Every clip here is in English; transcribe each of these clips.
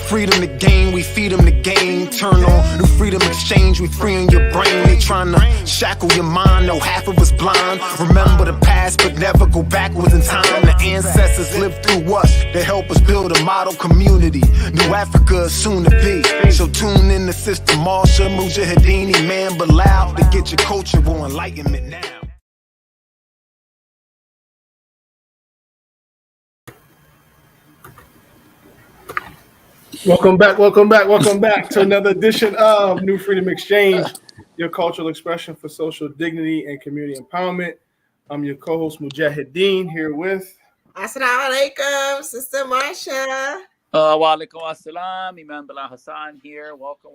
freedom to gain, we feed them the game. Turn on new freedom exchange, we freeing your brain. They trying to shackle your mind, no half of us blind. Remember the past, but never go backwards in time. The ancestors lived through us, they help us build a model community. New Africa is soon to be. So tune in to Sister Marsha, Mujahideen, Imam Bilal, to get your cultural enlightenment now. Welcome back to another edition of New Freedom Exchange, your cultural expression for social dignity and community empowerment. I'm your co-host Mujahideen, here with Assalamu alaikum, Sister Marsha. Wa alaikum assalam, Imam Bilal Hassan here. Welcome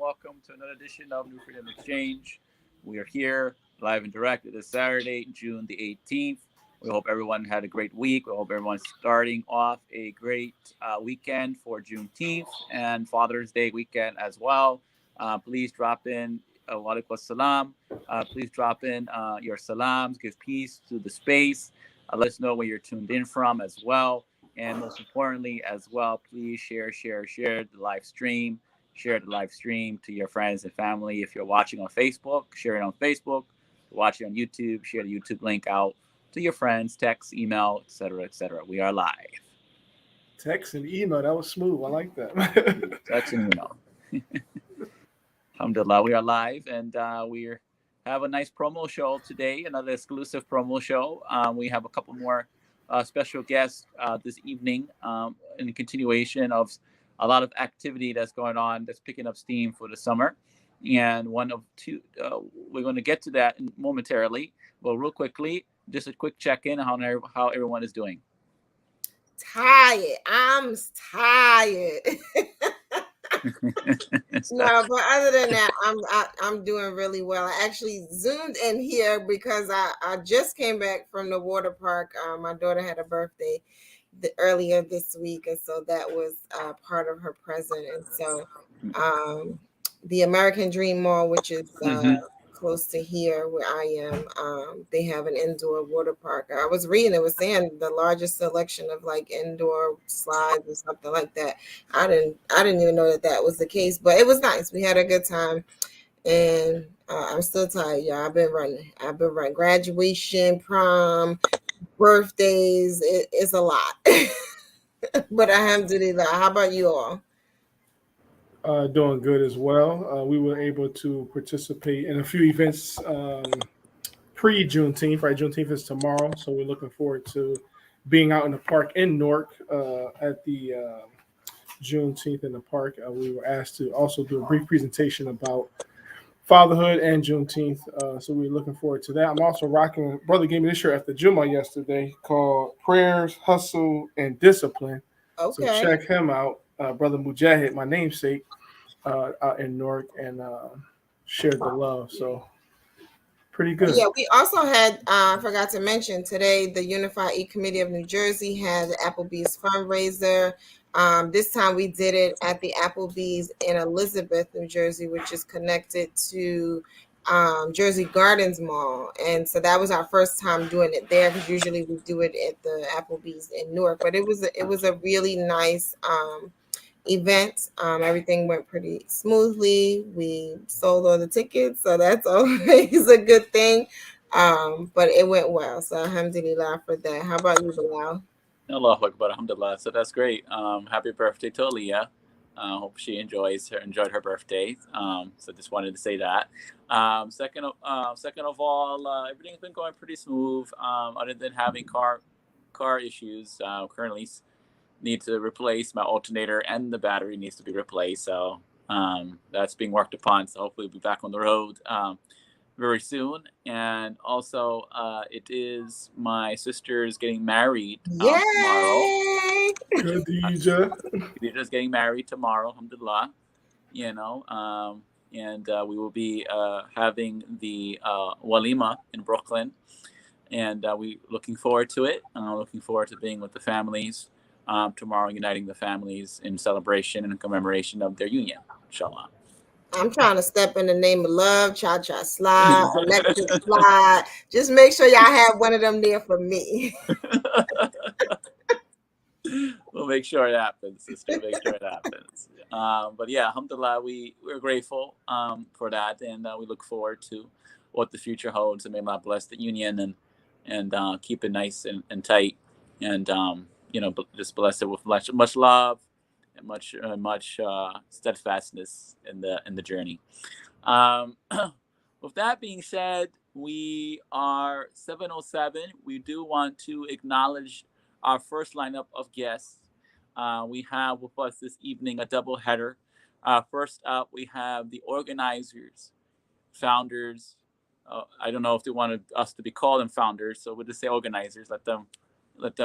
to another edition of New Freedom Exchange. We are here live and direct. It is Saturday, June the 18th. We hope everyone had a great week. We hope everyone's starting off a great weekend for Juneteenth and Father's Day weekend as well. Please drop in wa alaikum assalam. Please drop in your salams. Give peace to the space. Let us know where you're tuned in from as well. And most importantly as well, please share the live stream. Share the live stream to your friends and family. If you're watching on Facebook, share it on Facebook. If you're watching on YouTube, share the YouTube link out to your friends, text, email, etc., etc. We are live. Text and email. That was smooth. I like that. Text and email. Alhamdulillah, we are live, and we have a nice promo show today, another exclusive promo show. We have a couple more special guests this evening in the continuation of a lot of activity that's going on, that's picking up steam for the summer. And one of two, we're going to get to that momentarily. Well, real quickly, just a quick check-in on how everyone is doing. Tired. I'm tired. No, but other than that, I'm doing really well. I actually zoomed in here because I just came back from the water park. My daughter had a birthday earlier this week, and so that was part of her present. And so the American Dream Mall, which is close to here where I am, they have an indoor water park. I was reading, it was saying the largest selection of like indoor slides or something like that. I didn't even know that was the case, but it was nice. We had a good time, and I'm still tired, y'all. I've been running graduation, prom, birthdays. It's a lot. But alhamdulillah. How about you all? Doing good as well. We were able to participate in a few events pre-Juneteenth, right? Juneteenth is tomorrow, so we're looking forward to being out in the park in Newark at the Juneteenth in the park. We were asked to also do a brief presentation about fatherhood and Juneteenth, so we're looking forward to that. I'm also rocking, brother gave me this shirt after Jummah yesterday called Prayers, Hustle, and Discipline. Okay. So check him out. Brother Mujahid, my namesake, out in Newark, and shared the love. So pretty good. Yeah, we also had, I forgot to mention today, the Unified E-Committee of New Jersey had the Applebee's fundraiser. This time we did it at the Applebee's in Elizabeth, New Jersey, which is connected to Jersey Gardens Mall. And so that was our first time doing it there, because usually we do it at the Applebee's in Newark. But it was a really nice event. Everything went pretty smoothly. We sold all the tickets, so that's always a good thing. But it went well, so alhamdulillah for that. How about you, Bilal? Allahu Akbar, alhamdulillah. So that's great. Happy birthday to Aliyah. Hope she enjoyed her birthday. So just wanted to say that. Second of all, everything's been going pretty smooth. Other than having car issues, currently need to replace my alternator, and the battery needs to be replaced. So that's being worked upon. So hopefully we'll be back on the road very soon. And also, it is my sister's getting married tomorrow. Khadija's getting married tomorrow, alhamdulillah. And we will be having the walima in Brooklyn, and we looking forward to it. Looking forward to being with the families tomorrow, uniting the families in celebration and commemoration of their union, inshallah. I'm trying to step in the name of love, cha-cha slide, electric slide. Just make sure y'all have one of them there for me. Well, We'll make sure it happens, sister. Make sure it happens. But yeah, alhamdulillah, we're grateful for that, and we look forward to what the future holds. And may Allah bless the union and keep it nice and tight, and just bless it with much love and much steadfastness in the journey. Um, with that being said, we are 7:07. We do want to acknowledge our first lineup of guests. We have with us this evening a double header. First up, we have the organizers, founders. I don't know if they wanted us to be called them founders, so we'll just say organizers. Let them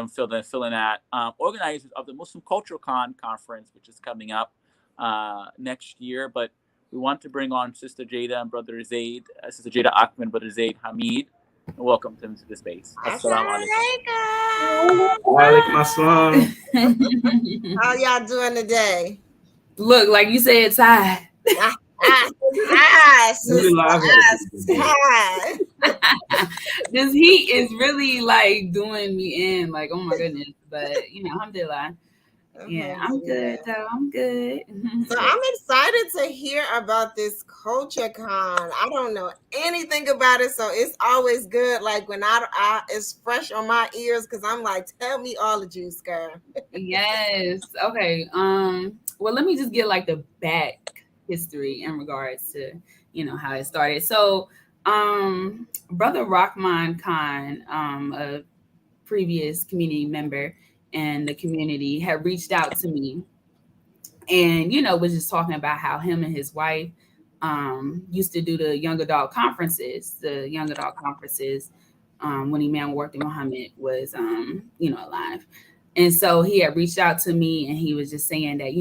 fill in that. Organizers of the Muslim CultureCon conference, which is coming up next year. But we want to bring on Sister Jada and Brother Zaid, Sister Jada Ahmed, Brother Zaid Hamid, and welcome them to the space. Assalamu alaikum. Walaikum assalam. How y'all doing today? Look, like you said, Ty. This heat is really like doing me in, like, oh my goodness. But alhamdulillah. Yeah, I'm good though. I'm good. So I'm excited to hear about this CultureCon. I don't know anything about it, so it's always good. Like when it's fresh on my ears because I'm like, tell me all the juice, girl. Yes. Okay. Well, let me just get like the back history in regards to how it started. So, Brother Rahman Khan, a previous community member and the community, had reached out to me and was just talking about how him and his wife used to do the young adult conferences when Imam worked in Muhammad was alive. And so he had reached out to me and he was just saying that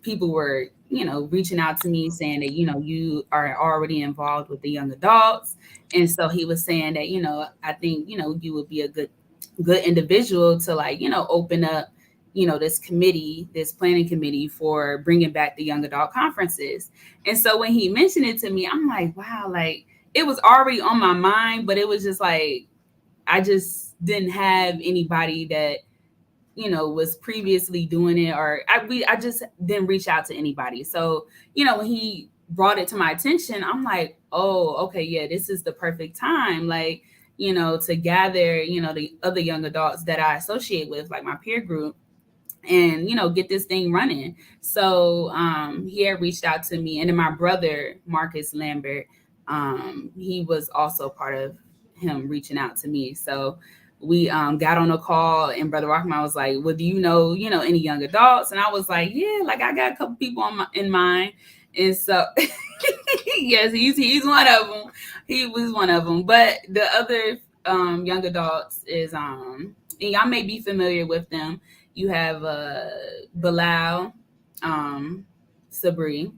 people were reaching out to me saying that you are already involved with the young adults. And so he was saying that I think you would be a good individual to open up this planning committee for bringing back the young adult conferences. And so when he mentioned it to me, I'm like, wow, like it was already on my mind, but it was just like I just didn't have anybody that was previously doing it, or I just didn't reach out to anybody. So when he brought it to my attention, I'm like, oh, okay, yeah, this is the perfect time, like to gather the other young adults that I associate with, like my peer group, and get this thing running. So he had reached out to me, and then my brother Marcus Lambert, he was also part of him reaching out to me. So we got on a call, and Brother Rahman was like, well, do you know any young adults? And I was like, yeah, like I got a couple people in mind. And so yes, he's one of them. He was one of them. But the other young adults is and y'all may be familiar with them. You have Bilal, Sabri.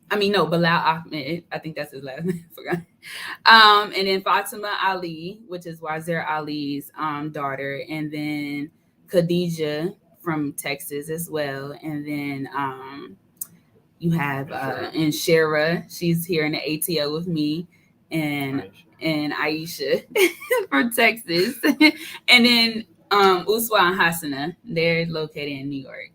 Bilal Ahmed. I think that's his last name. I forgot. And then Fatima Ali, which is Wazir Ali's daughter, and then Khadija from Texas as well. And then you have and Shara, she's here in the ATO with me, and Aisha from Texas. And then Uswa and Hasana, they're located in New York.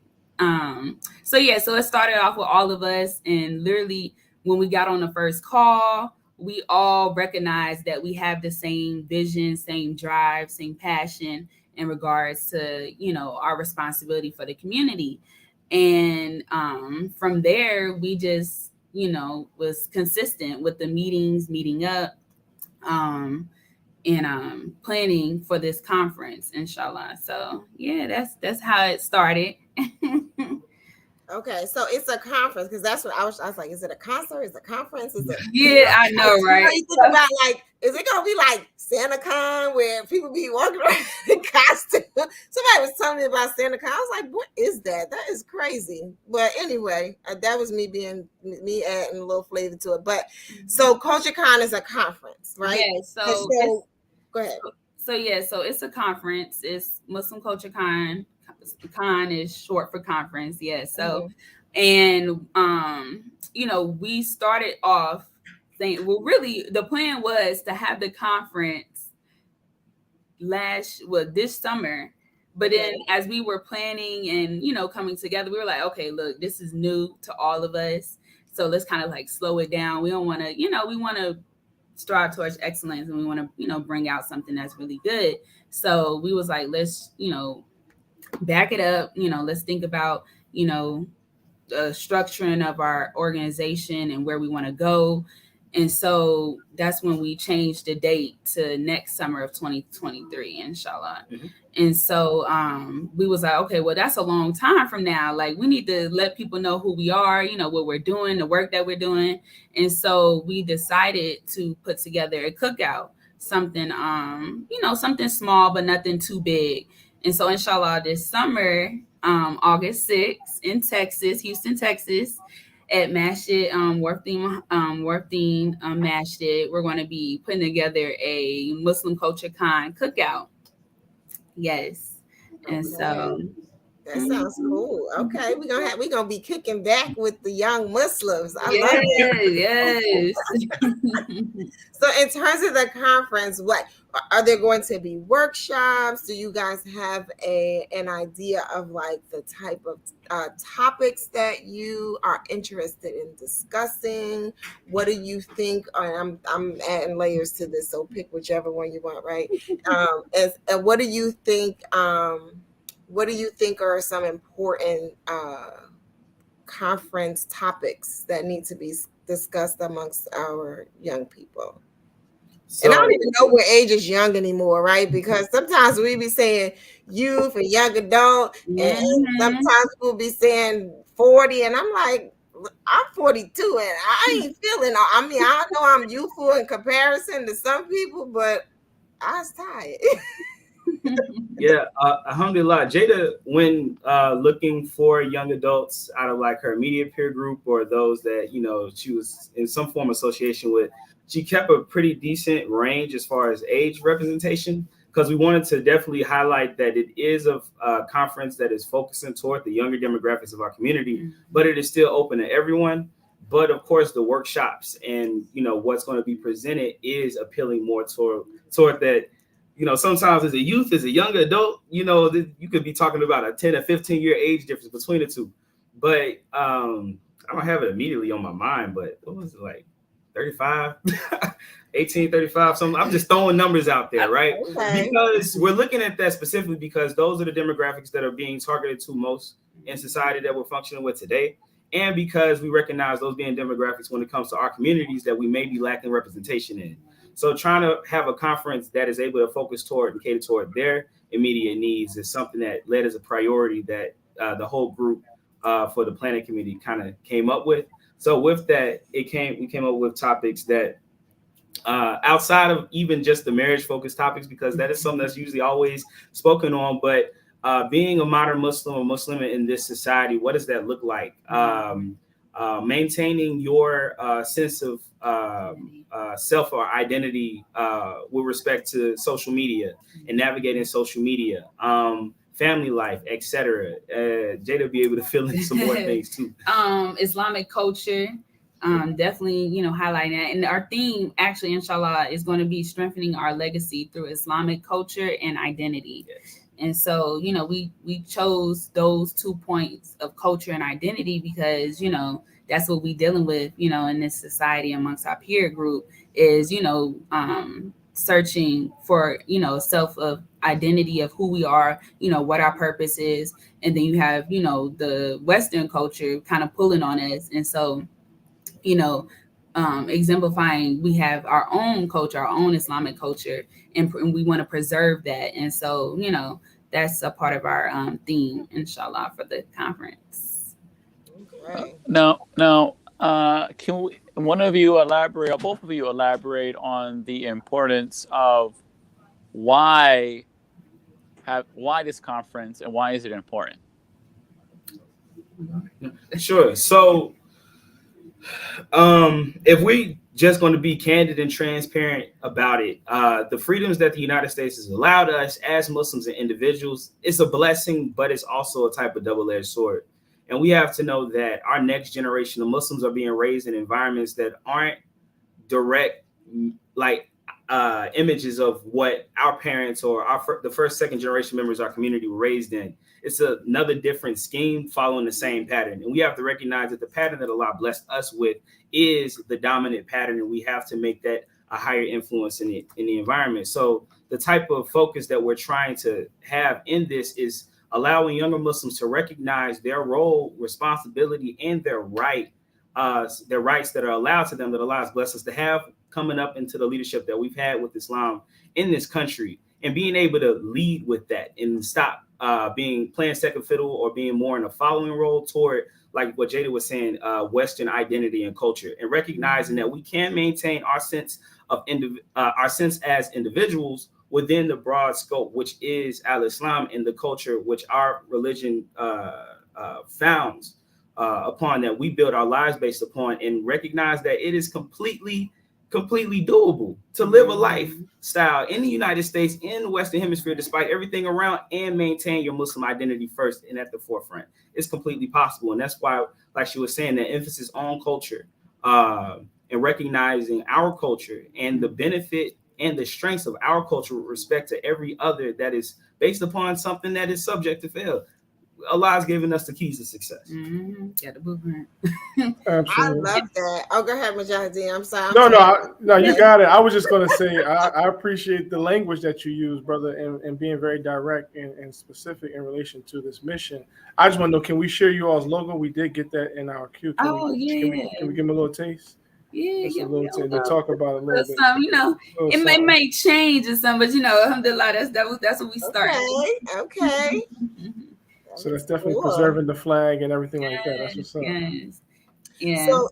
So it started off with all of us, and literally when we got on the first call, we all recognized that we have the same vision, same drive, same passion in regards to our responsibility for the community. And from there we just was consistent with the meeting up and planning for this conference, inshallah. So yeah, that's how it started. Okay, so it's a conference, because that's what I was like, is it a concert? Is it a conference? Is it? Yeah, I know, right? You think about, like, is it gonna be like SantaCon where people be walking around in costume? Somebody was telling me about SantaCon. I was like, what is that? That is crazy. But anyway, that was me adding a little flavor to it. But so CultureCon is a conference, right? Yeah. So go ahead. So it's a conference. It's Muslim CultureCon. Con is short for conference. Yeah. So, and we started off saying, well, really the plan was to have the conference this summer, But then as we were planning and, you know, coming together, we were like, okay, look, this is new to all of us. So let's kind of like slow it down. We don't want to, you know, we want to strive towards excellence and we want to, you know, bring out something that's really good. So we was like, let's, you know, back it up, you know, let's think about, you know, the structuring of our organization and where we want to go. And so that's when we changed the date to next summer of 2023, inshallah. Mhm. And so we was like, okay, well, that's a long time from now. Like, we need to let people know who we are, you know, what we're doing, the work that we're doing. And so we decided to put together a cookout, something, you know, something small, but nothing too big. And so, inshallah, this summer, August 6th in Texas, Houston, Texas, at Masjid, Worthing Masjid, we're going to be putting together a Muslim CultureCon cookout. Yes. And so that sounds cool. Okay, we're gonna be kicking back with the young Muslims. I love it. yes. So in terms of the conference, what are there going to be workshops? Do you guys have an idea of like the type of topics that you are interested in discussing? What do you think? I'm adding layers to this, so pick whichever one you want, right? And what do you think? What do you think are some important conference topics that need to be discussed amongst our young people? So, And I don't even know what age is young anymore, right? Because sometimes we be saying youth and young adult, and sometimes we'll be saying 40, and I'm like, I'm 42, and I ain't feeling. I mean, I know I'm youthful in comparison to some people, but I was tired. yeah, alhamdulillah, Jada, when looking for young adults out of like her immediate peer group or those that, you know, she was in some form of association with, she kept a pretty decent range as far as age representation, because we wanted to definitely highlight that it is a conference that is focusing toward the younger demographics of our community, but it is still open to everyone. But of course, the workshops and, you know, what's going to be presented is appealing more toward that. You know, sometimes as a youth, as a young adult, you know, you could be talking about a 10 or 15 year age difference between the two. But I don't have it immediately on my mind, but what was it, like 35, 18, 35, something? I'm just throwing numbers out there, right? Okay. Because we're looking at that specifically because those are the demographics that are being targeted to most in society that we're functioning with today. And because we recognize those being demographics when it comes to our communities that we may be lacking representation in. So trying to have a conference that is able to focus toward and cater toward their immediate needs is something that led as a priority that the whole group for the planning committee kind of came up with. So with that, we came up with topics that outside of even just the marriage focused topics, because that is something that's usually always spoken on, but being a modern Muslim or Muslim in this society, what does that look like? Maintaining your sense of self or identity with respect to social media and navigating social media, family life, etc. Jada will be able to fill in some more things too. Islamic culture, definitely, you know, highlighting that. And our theme, actually, inshallah, is going to be strengthening our legacy through Islamic culture and identity. Yes. And so, you know, we chose those 2 points of culture and identity because, you know, that's what we dealing with, you know, in this society amongst our peer group is, you know, searching for, you know, self of identity of who we are, you know, what our purpose is. And then you have, you know, the Western culture kind of pulling on us. And so, you know, exemplifying, we have our own culture, our own Islamic culture, and we want to preserve that. And so, you know, that's a part of our theme, inshallah, for the conference. Okay. Now, can one of you elaborate, or both of you elaborate on the importance of why this conference and why is it important? Sure. So, if we just going to be candid and transparent about it, the freedoms that the United States has allowed us as Muslims and individuals, it's a blessing, but it's also a type of double-edged sword. And we have to know that our next generation of Muslims are being raised in environments that aren't direct. Like, images of what our parents or the first, second generation members of our community were raised in. It's another different scheme following the same pattern. And we have to recognize that the pattern that Allah blessed us with is the dominant pattern, and we have to make that a higher influence in the environment. So the type of focus that we're trying to have in this is allowing younger Muslims to recognize their role, responsibility, and their rights that are allowed to them, that Allah has blessed us to have, coming up into the leadership that we've had with Islam in this country, and being able to lead with that and stop playing second fiddle or being more in a following role toward, like what Jada was saying, Western identity and culture, and recognizing that we can maintain our sense as individuals within the broad scope, which is al-Islam, and the culture which our religion founds upon, that we build our lives based upon, and recognize that it is completely doable to live a lifestyle in the United States, in the Western Hemisphere, despite everything around, and maintain your Muslim identity first and at the forefront. It's completely possible. And that's why, like she was saying, the emphasis on culture and recognizing our culture and the benefit and the strengths of our culture with respect to every other that is based upon something that is subject to fail. Allah's given us the keys to success. Got the blueprint. I love that. Oh, go ahead, Mujahideen. I'm sorry. No, you got it. I was just going to say, I appreciate the language that you use, brother, and being very direct and specific in relation to this mission. I just want to know, can we share you all's logo? We did get that in our queue. Can we give them a little taste? Yeah, a little taste. To talk about it a little bit. Some, it may change or something, but alhamdulillah, that's what we started. Okay. So that's definitely preserving the flag and everything like that. That's what's up. Yes. Yeah. So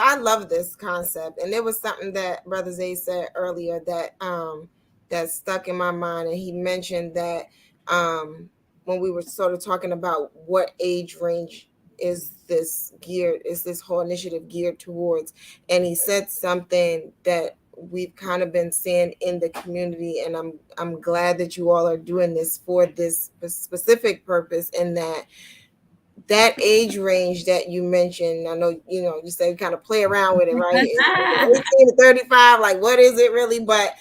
I love this concept, and there was something that Brother Zay said earlier that stuck in my mind, and he mentioned that when we were sort of talking about what age range is this whole initiative geared towards, and he said something that we've kind of been seeing in the community, and I'm glad that you all are doing this for this specific purpose, in that age range that you mentioned. I know you said kind of play around with it, right? 18 to 35, like what is it really? But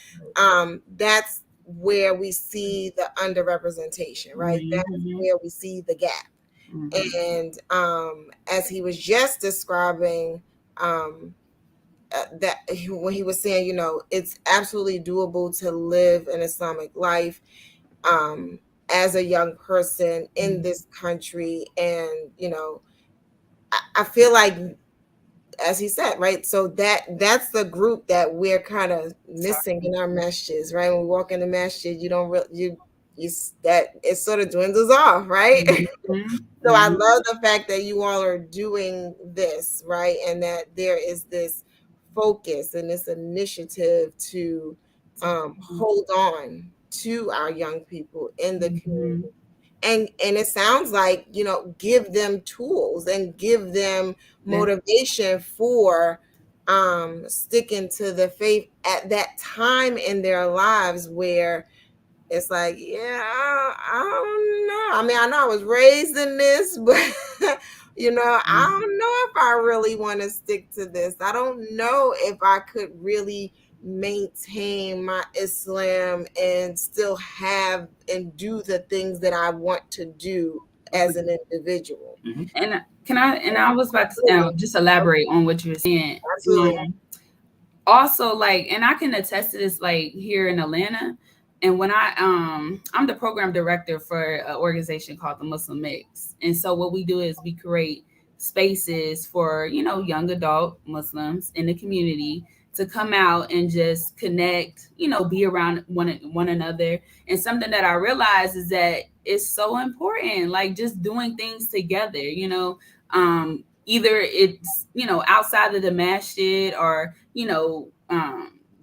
that's where we see the underrepresentation, right? Mm-hmm. That's where we see the gap. Mm-hmm. And as he was just describing, that when he was saying, it's absolutely doable to live an Islamic life as a young person in this country. And, I feel like, as he said, right, so that's the group that we're kind of missing in our masjids, right? When we walk in the masjid, you don't really, that it sort of dwindles off, right? Mm-hmm. So I love the fact that you all are doing this, right? And that there is this focus and this initiative to hold on to our young people in the community, and it sounds like give them tools and give them motivation for sticking to the faith at that time in their lives where it's like, I don't know. I mean, I know I was raised in this, but I don't know if I really want to stick to this. I don't know if I could really maintain my Islam and still have and do the things that I want to do as an individual. And I was about to just elaborate on what you were saying. Absolutely. Also, and I can attest to this, here in Atlanta. And when I'm the program director for an organization called the Muslim Mix. And so what we do is we create spaces for, young adult Muslims in the community to come out and just connect, be around one another. And something that I realize is that it's so important, just doing things together, either it's, outside of the masjid or,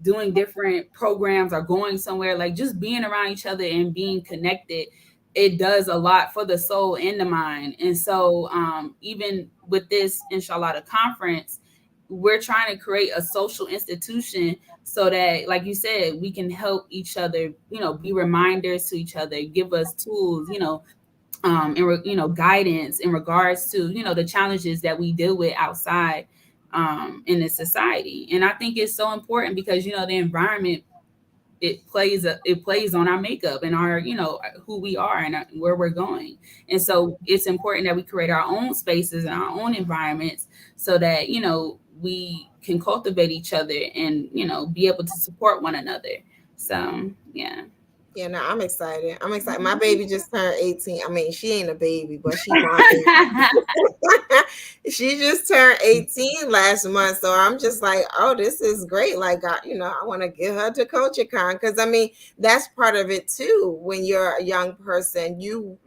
doing different programs or going somewhere, just being around each other and being connected, it does a lot for the soul and the mind. And so even with this, inshallah, the conference, we're trying to create a social institution so that, like you said, we can help each other, be reminders to each other, give us tools, guidance in regards to, the challenges that we deal with outside. in this society. And I think it's so important because, you know, the environment, it plays on our makeup and our, you know, who we are and where we're going. And so it's important that we create our own spaces and our own environments so that, you know, we can cultivate each other and, you know, be able to support one another. So yeah. Yeah, no, I'm excited. I'm excited. My baby just turned 18. I mean, she ain't a baby, but she my baby. She just turned 18 last month. So I'm just like, oh, this is great. Like, I want to get her to CultureCon because I mean, that's part of it too. When you're a young person, you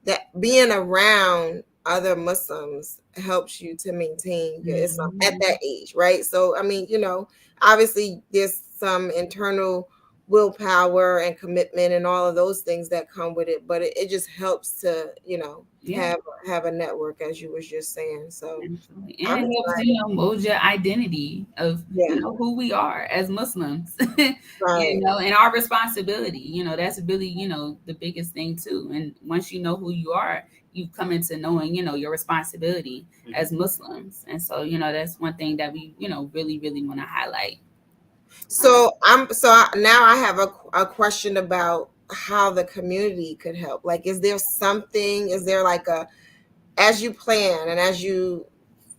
that being around other Muslims helps you to maintain your Islam at that age, right? So I mean, obviously there's some internal willpower and commitment and all of those things that come with it, but it just helps to have a network, as you was just saying. So absolutely. And it helps mold your identity of who we are as Muslims. Right. And our responsibility, that's really the biggest thing too. And once you know who you are, you come into knowing your responsibility as Muslims. And so that's one thing that we really want to highlight. So now I have a question about how the community could help. Like, is there like as you plan and as you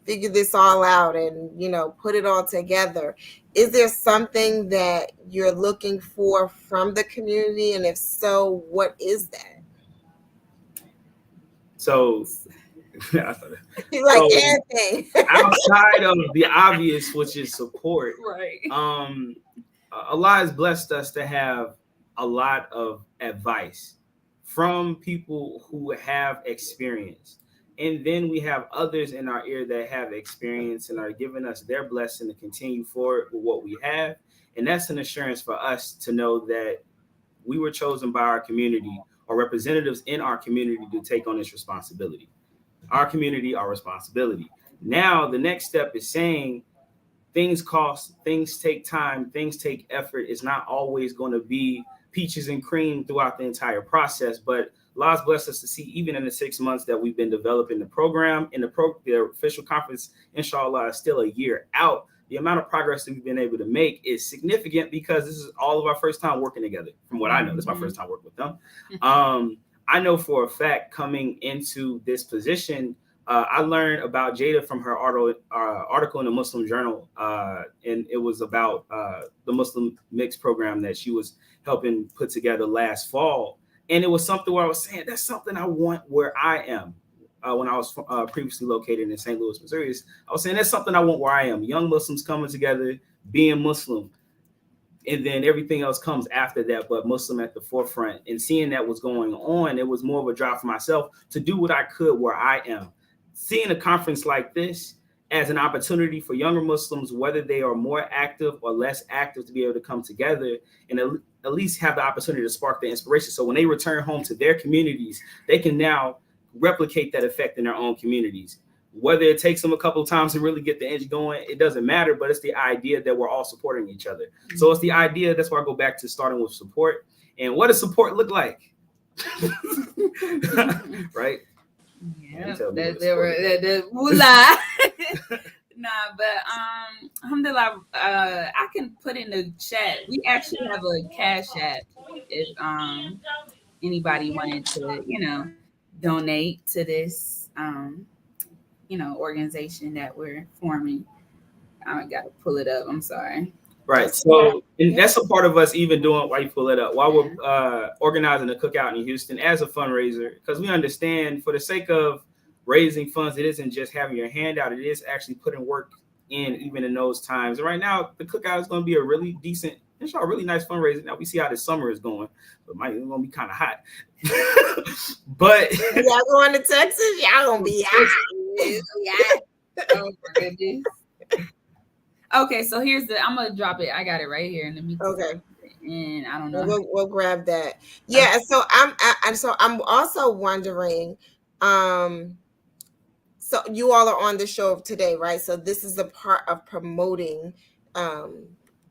figure this all out and put it all together, is there something that you're looking for from the community? And if so, what is that? So anything outside of the obvious, which is support, right? Allah has blessed us to have a lot of advice from people who have experience. And then we have others in our ear that have experience and are giving us their blessing to continue forward with what we have. And that's an assurance for us to know that we were chosen by our community or representatives in our community to take on this responsibility. Our community, our responsibility. Now, the next step is saying things cost, things take time, things take effort. It's not always going to be peaches and cream throughout the entire process, but Allah's blessed us to see, even in the 6 months that we've been developing the program, and the official conference, inshallah, is still a year out. The amount of progress that we've been able to make is significant because this is all of our first time working together. From what I know, this is my first time working with them. I know for a fact coming into this position, I learned about Jada from her article in the Muslim Journal, and it was about the Muslim Mix program that she was helping put together last fall. And it was something where I was saying, that's something I want where I am. When I was previously located in St. Louis, Missouri, I was saying that's something I want where I am. Young Muslims coming together, being Muslim. And then everything else comes after that, but Muslim at the forefront. And seeing that was going on, it was more of a drive for myself to do what I could where I am. Seeing a conference like this as an opportunity for younger Muslims, whether they are more active or less active, to be able to come together and at least have the opportunity to spark the inspiration. So when they return home to their communities, they can now replicate that effect in their own communities. Whether it takes them a couple of times to really get the engine going, it doesn't matter, but it's the idea that we're all supporting each other. Mm-hmm. So it's the idea, that's why I go back to starting with support. And what does support look like? Right? Yeah, the moolah. Nah, but alhamdulillah, I can put in the chat. We actually have a cash app if anybody wanted to, donate to this organization that we're forming. I gotta pull it up. I'm sorry. Right. So and that's a part of us even doing while you pull it up, while we're organizing a cookout in Houston as a fundraiser, because we understand for the sake of raising funds, it isn't just having your hand out, it is actually putting work in even in those times. And right now, the cookout is going to be a really decent, it's a really nice fundraiser. Now we see how the summer is going, but it's going to be kind of hot. But y'all going to Texas, y'all going to be hot. Oh my goodness. Okay, so I'm gonna drop it. I got it right here in the meeting. Okay. And I don't know. We'll grab that. Yeah. So I'm also wondering. So you all are on the show today, right? So this is a part of promoting the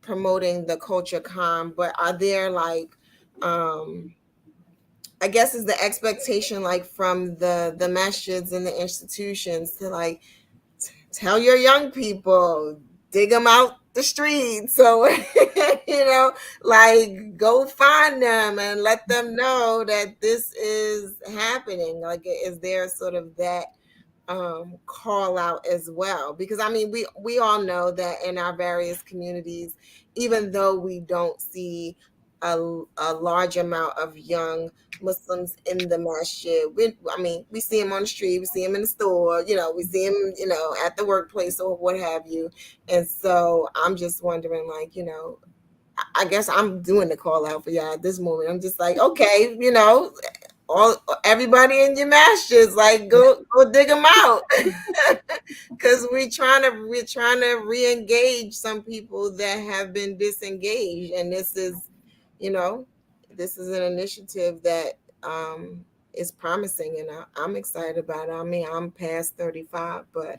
CultureCon. But are there I guess is the expectation from the masjids and the institutions to tell your young people, dig them out the streets. So, like go find them and let them know that this is happening. Like, is there sort of that call out as well? Because I mean, we all know that in our various communities, even though we don't see a large amount of young Muslims in the masjid, we see them on the street, we see them in the store, we see them, at the workplace or what have you. And so I'm just wondering, like, I guess I'm doing the call out for y'all at this moment. I'm just like, okay, all everybody in your masjids, like go dig them out, because we're trying to re-engage some people that have been disengaged, and this is an initiative that is promising, and I'm excited about it. I mean, I'm past 35, but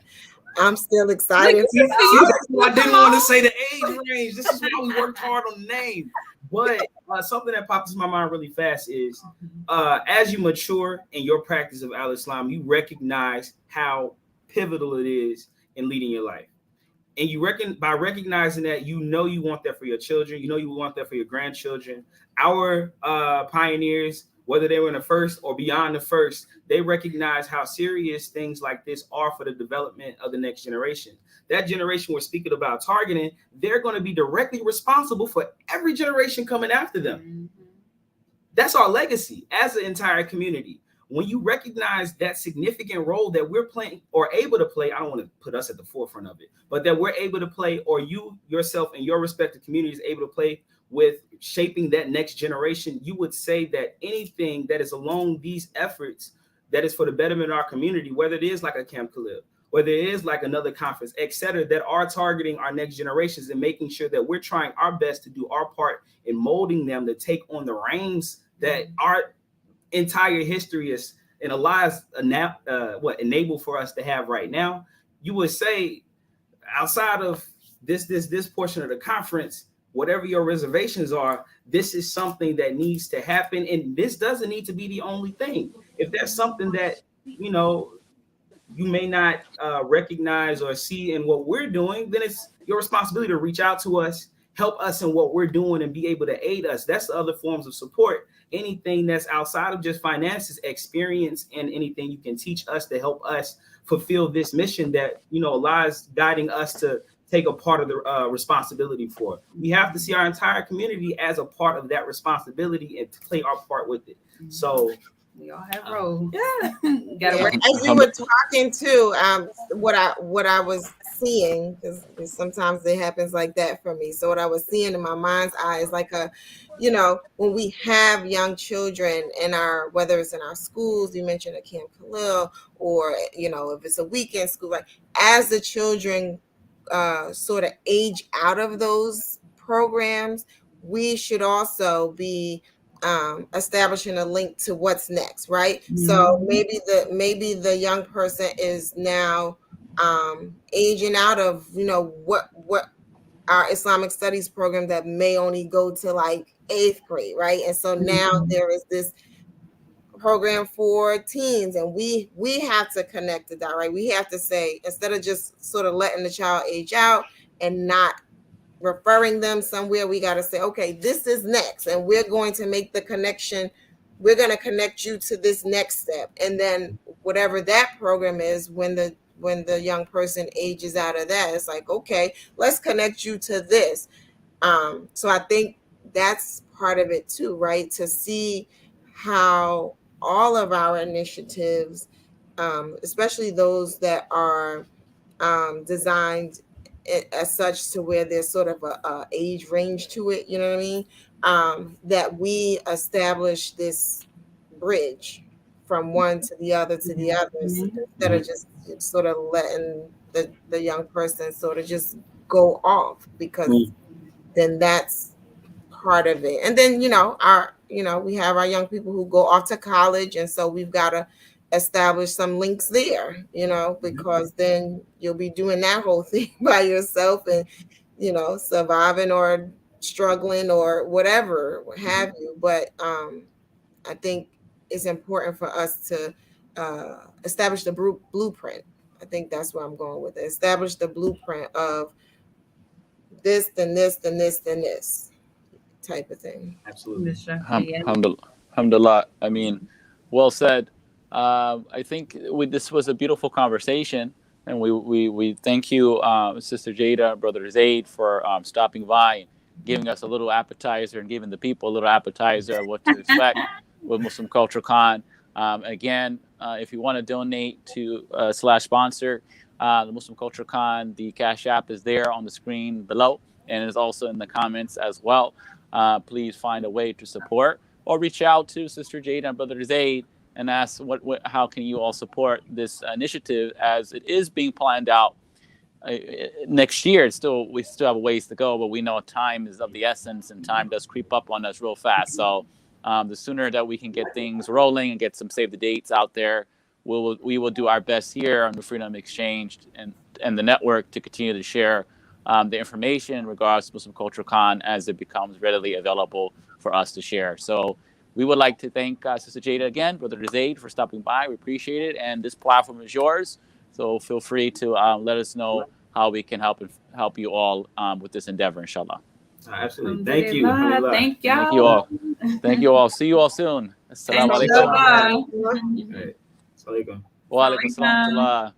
I'm still excited. See, that's why I didn't want to say the age range. This is why we worked hard on the name. But something that pops in my mind really fast is as you mature in your practice of Al-Islam, you recognize how pivotal it is in leading your life. And you by recognizing that, you want that for your children, you want that for your grandchildren. Our pioneers, whether they were in the first or beyond the first, they recognize how serious things like this are for the development of the next generation. That generation we're speaking about targeting, they're going to be directly responsible for every generation coming after them. Mm-hmm. That's our legacy as an entire community. When you recognize that significant role that we're playing or able to play, I don't want to put us at the forefront of it, but that we're able to play, or you yourself and your respective community is able to play with shaping that next generation, you would say that anything that is along these efforts that is for the betterment of our community, whether it is like a Camp Khalil, whether it is like another conference, et cetera, that are targeting our next generations and making sure that we're trying our best to do our part in molding them to take on the reins that our entire history is and Allah's enable for us to have right now. You would say, outside of this portion of the conference, whatever your reservations are, this is something that needs to happen, and this doesn't need to be the only thing. If there's something that you may not recognize or see in what we're doing, then it's your responsibility to reach out to us, help us in what we're doing, and be able to aid us. That's the other forms of support. Anything that's outside of just finances, experience, and anything you can teach us to help us fulfill this mission that Allah is guiding us to take a part of the responsibility for. We have to see our entire community as a part of that responsibility and to play our part with it. So we all have roles. Gotta work. As you were talking too, what I was seeing, because sometimes it happens like that for me. So what I was seeing in my mind's eye is like when we have young children in whether it's in our schools, you mentioned a Camp Khalil, or if it's a weekend school, like as the children sort of age out of those programs, we should also be establishing a link to what's next, right? Mm-hmm. So maybe the young person is now aging out of what our Islamic studies program that may only go to like 8th grade, right? And so now there is this program for teens, and we have to connect to that, right? We have to say, instead of just sort of letting the child age out and not referring them somewhere, we got to say, okay, this is next, and we're going to make the connection. We're going to connect you to this next step, and then whatever that program is, when the young person ages out of that, it's like, okay, let's connect you to this. So I think that's part of it too, right? To see how all of our initiatives, especially those that are designed as such to where there's sort of a age range to it, you know what I mean? That we establish this bridge from one to the other instead of just sort of letting the young person sort of just go off, because then that's part of it. And then we have our young people who go off to college, and so we've got to establish some links there, because then you'll be doing that whole thing by yourself and surviving or struggling or whatever, what have you. But I think it's important for us to establish the blueprint. I think that's where I'm going with it. Establish the blueprint of this, then this, then this, then this type of thing. Absolutely. Alhamdulillah. I mean, well said. I think this was a beautiful conversation, and we thank you, Sister Jada, Brother Zaid, for stopping by and giving us a little appetizer and giving the people a little appetizer of what to expect with Muslim Culture Con. Again, if you want to donate to / sponsor the Muslim Culture Con, the Cash App is there on the screen below and is also in the comments as well. Please find a way to support or reach out to Sister Jade and Brother Zaid and ask how can you all support this initiative as it is being planned out next year. We still have a ways to go, but we know time is of the essence and time does creep up on us real fast. So the sooner that we can get things rolling and get some save the dates out there, we will do our best here on the Freedom Exchange and the network to continue to share the information in regards to Muslim Culture Con as it becomes readily available for us to share. So we would like to thank Sister Jada again, Brother Zaid, for stopping by. We appreciate it. And this platform is yours. So feel free to let us know how we can help you all with this endeavor, inshallah. Absolutely. Thank you. Thank y'all. Thank you all. Thank you all. See you all soon. Assalamu alaikum. Right. Assalamualaikum. Wa alaikum assalam.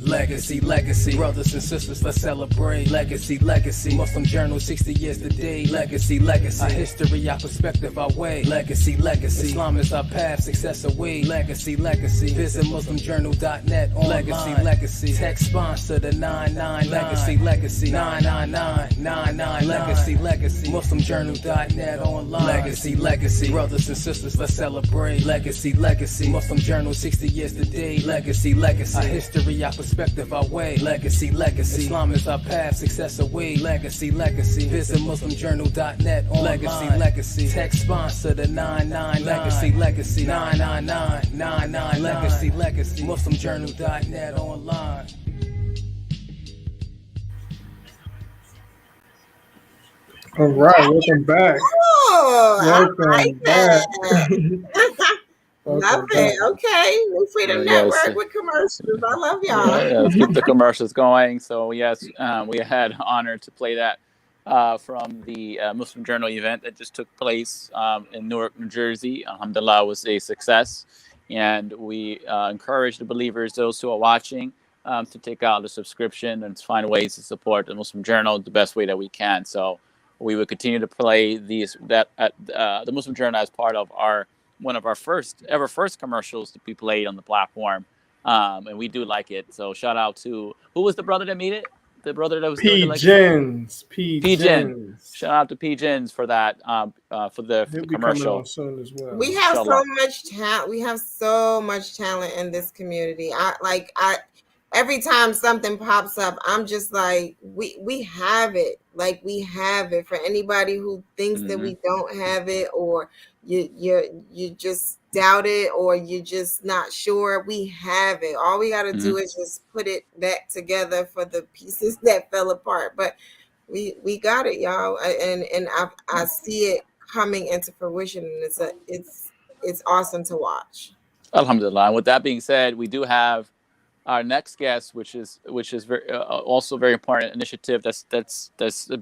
Legacy, legacy, brothers and sisters, let's celebrate. Legacy, legacy, Muslim Journal, 60 years today. Legacy, legacy, our history, our perspective, our way. Legacy, legacy, Islam is our path, success away. Legacy, legacy, visit muslimjournal.net online. Legacy, legacy, text sponsor the 999. Legacy, legacy, 999. Legacy, legacy, muslimjournal.net online. Legacy, legacy, brothers and sisters, let's celebrate. Legacy, legacy, Muslim Journal, 60 years today. Legacy, legacy, our history, our perspective, our way. Legacy, legacy, Islam is our path, success away. Legacy, legacy, visit muslimjournal.net online. Legacy, legacy, text sponsor the 999. Legacy, legacy, 999. Legacy, legacy, muslimjournal.net online. All right, welcome back. Oh, Welcome I like back. that. Love it. Okay. New Freedom Network with commercials. I love y'all. Yeah, let's keep the commercials going. So, yes, we had honor to play that from the Muslim Journal event that just took place in Newark, New Jersey. Alhamdulillah, was a success. And we encourage the believers, those who are watching, to take out the subscription and to find ways to support the Muslim Journal the best way that we can. So we will continue to play the Muslim Journal as part of one of our first commercials to be played on the platform, and we do like it. So shout out to who was the brother that made it? The brother that was P-Jens. Shout out to P-Jens for that for the commercial. Soon as well. We have so much talent. We have so much talent in this community. I every time something pops up, I'm just like, we have it. Like, we have it. For anybody who thinks that we don't have it, or you just doubt it, or you're just not sure, we have it. All we got to do is just put it back together for the pieces that fell apart. But we got it, y'all, and I see it coming into fruition, and it's awesome to watch. Alhamdulillah. And with that being said, we do have our next guest, which is very, also very important initiative that's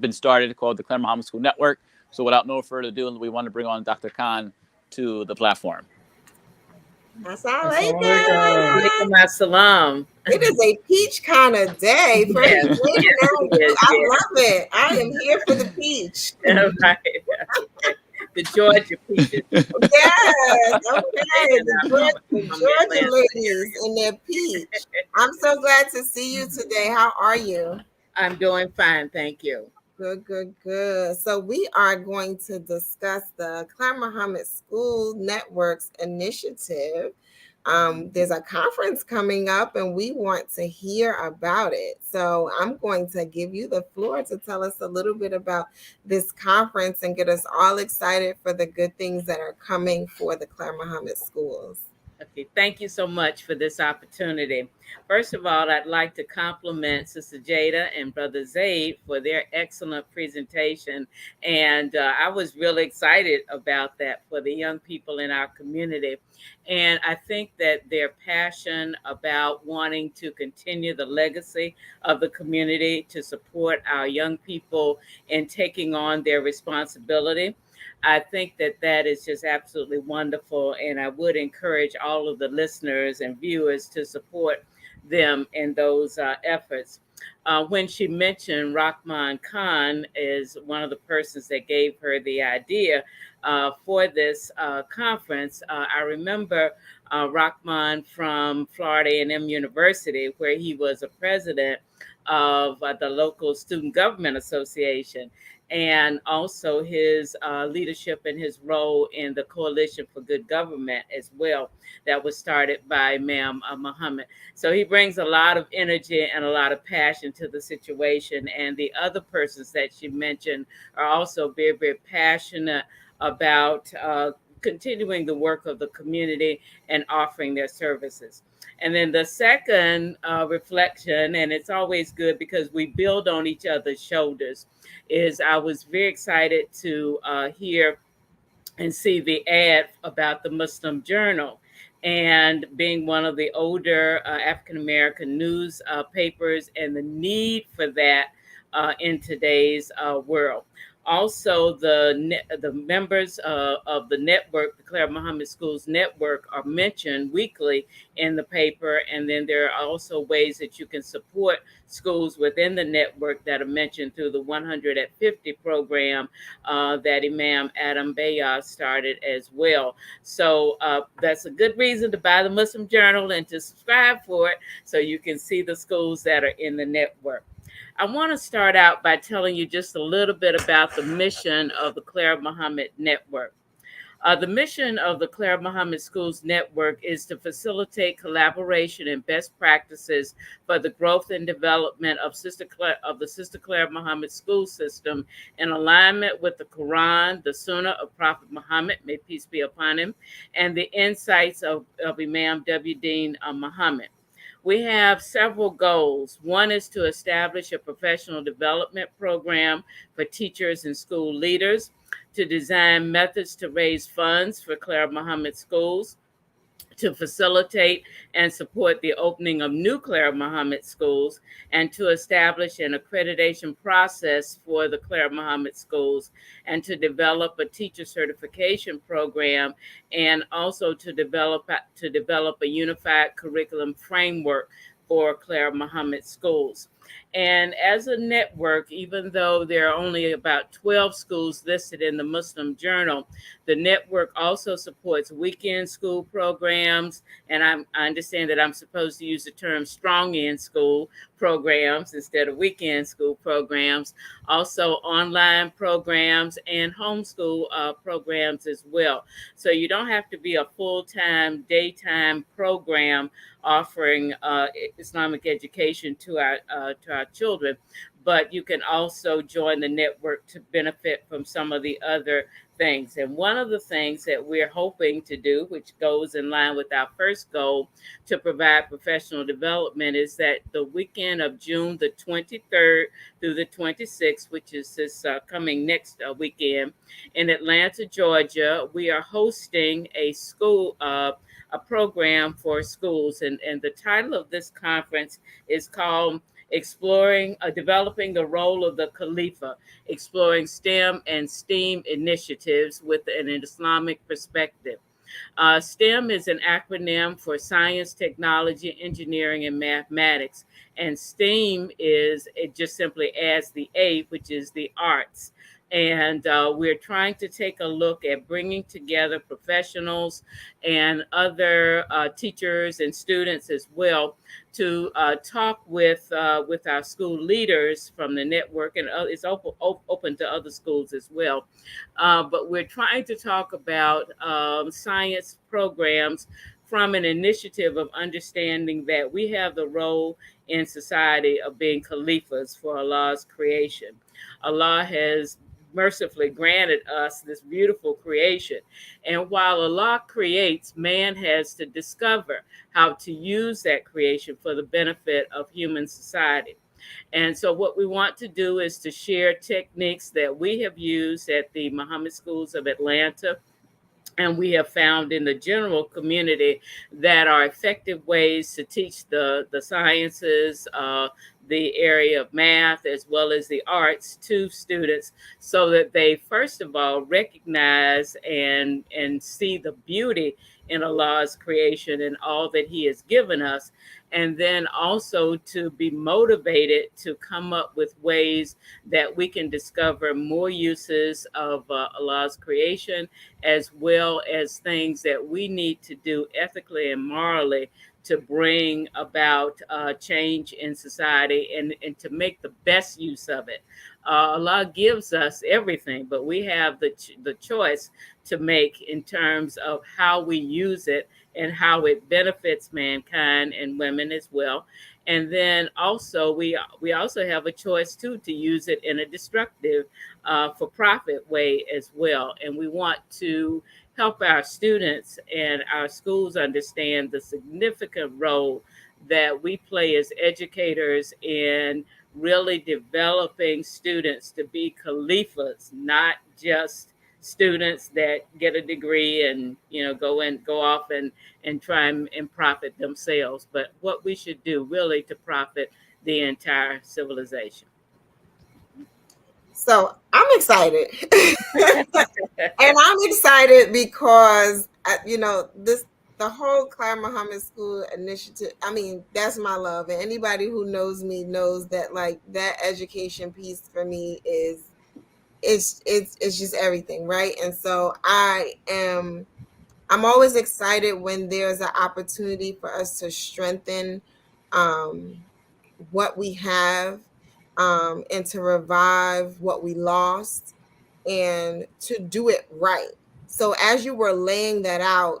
been started, called the Clara Muhammad School Network. So without no further ado, we want to bring on Dr. Khan to the platform. Assalamu alaikum. It is a peach kind of day. I love it. I am here for the peach. Right. The Georgia peaches. Yes, okay. The Georgia ladies and their peach. I'm so glad to see you today. How are you? I'm doing fine, thank you. Good. So we are going to discuss the Clara Muhammad School Network's initiative. There's a conference coming up and we want to hear about it. So I'm going to give you the floor to tell us a little bit about this conference and get us all excited for the good things that are coming for the Clara Muhammad schools. Okay, thank you so much for this opportunity. First of all, I'd like to compliment Sister Jada and Brother Zaid for their excellent presentation. And I was really excited about that for the young people in our community. And I think that their passion about wanting to continue the legacy of the community to support our young people in taking on their responsibility. I think that that is just absolutely wonderful. And I would encourage all of the listeners and viewers to support them in those efforts. When she mentioned Rahman Khan is one of the persons that gave her the idea for this conference, I remember Rahman from Florida A&M University, where he was a president of the local Student Government Association, and also his leadership and his role in the Coalition for Good Government as well, that was started by Imam Muhammad. So he brings a lot of energy and a lot of passion to the situation. And the other persons that she mentioned are also very, very passionate about continuing the work of the community and offering their services. And then the second reflection, and it's always good because we build on each other's shoulders, is I was very excited to hear and see the ad about the Muslim Journal. And being one of the older African American news papers, and the need for that in today's world. Also, the members of the network, the Clara Muhammad Schools Network, are mentioned weekly in the paper. And then there are also ways that you can support schools within the network that are mentioned through the 100 at 50 program that Imam Adam Bayah started as well. So that's a good reason to buy the Muslim Journal and to subscribe for it, so you can see the schools that are in the network. I want to start out by telling you just a little bit about the mission of the Clara Muhammad Network. The mission of the Clara Muhammad Schools Network is to facilitate collaboration and best practices for the growth and development of the Sister Clara Muhammad school system in alignment with the Quran, the Sunnah of Prophet Muhammad, may peace be upon him, and the insights of Imam W. Deen Muhammad. We have several goals. One is to establish a professional development program for teachers and school leaders, to design methods to raise funds for Clara Muhammad schools, to facilitate and support the opening of new Clara Muhammad schools, and to establish an accreditation process for the Clara Muhammad schools, and to develop a teacher certification program, and also to develop a unified curriculum framework for Clara Muhammad schools. And as a network, even though there are only about 12 schools listed in the Muslim Journal, the network also supports weekend school programs. And I understand that I'm supposed to use the term strong end school programs instead of weekend school programs, also online programs and homeschool programs as well. So you don't have to be a full-time, daytime program offering Islamic education to our children, but you can also join the network to benefit from some of the other things. And one of the things that we're hoping to do, which goes in line with our first goal to provide professional development, is that the weekend of June the 23rd through the 26th, which is this coming next weekend in Atlanta, Georgia, we are hosting a a program for schools. And the title of this conference is called Developing the Role of the Khalifa, Exploring STEM and STEAM Initiatives with an Islamic Perspective. STEM is an acronym for science, technology, engineering, and mathematics. And STEAM it just simply adds the A, which is the arts. And we're trying to take a look at bringing together professionals and other teachers and students as well to talk with our school leaders from the network, and it's open to other schools as well. But we're trying to talk about science programs from an initiative of understanding that we have the role in society of being caliphs for Allah's creation. Allah has mercifully granted us this beautiful creation. And while Allah creates, man has to discover how to use that creation for the benefit of human society. And so, what we want to do is to share techniques that we have used at the Muhammad Schools of Atlanta, and we have found in the general community, that are effective ways to teach the sciences, the area of math, as well as the arts to students, so that they first of all recognize and see the beauty in Allah's creation and all that He has given us, and then also to be motivated to come up with ways that we can discover more uses of Allah's creation, as well as things that we need to do ethically and morally to bring about change in society, and to make the best use of it. Allah gives us everything, but we have the choice to make in terms of how we use it and how it benefits mankind and women as well. And then also we also have a choice too to use it in a destructive, for profit way as well. And we want to help our students and our schools understand the significant role that we play as educators in really developing students to be caliphas, not just students that get a degree and go off and try and profit themselves, but what we should do really to profit the entire civilization. So I'm excited. And I'm excited because the whole Clara Muhammad School initiative. I mean, that's my love, and anybody who knows me knows that, like, that education piece for me is it's just everything, right? And so I'm always excited when there's an opportunity for us to strengthen um, what we have, and to revive what we lost, and to do it right. So as you were laying that out,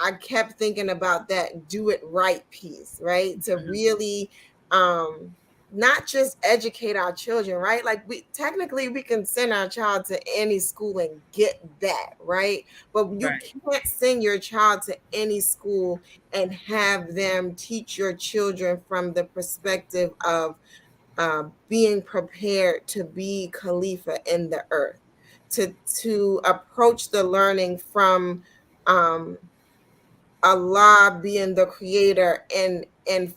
I kept thinking about that do it right piece, right? To really um not just educate our children, right? Like, we can send our child to any school and get that, right? But you Right. can't send your child to any school and have them teach your children from the perspective of being prepared to be Khalifa in the earth, to approach the learning from um, Allah being the creator, and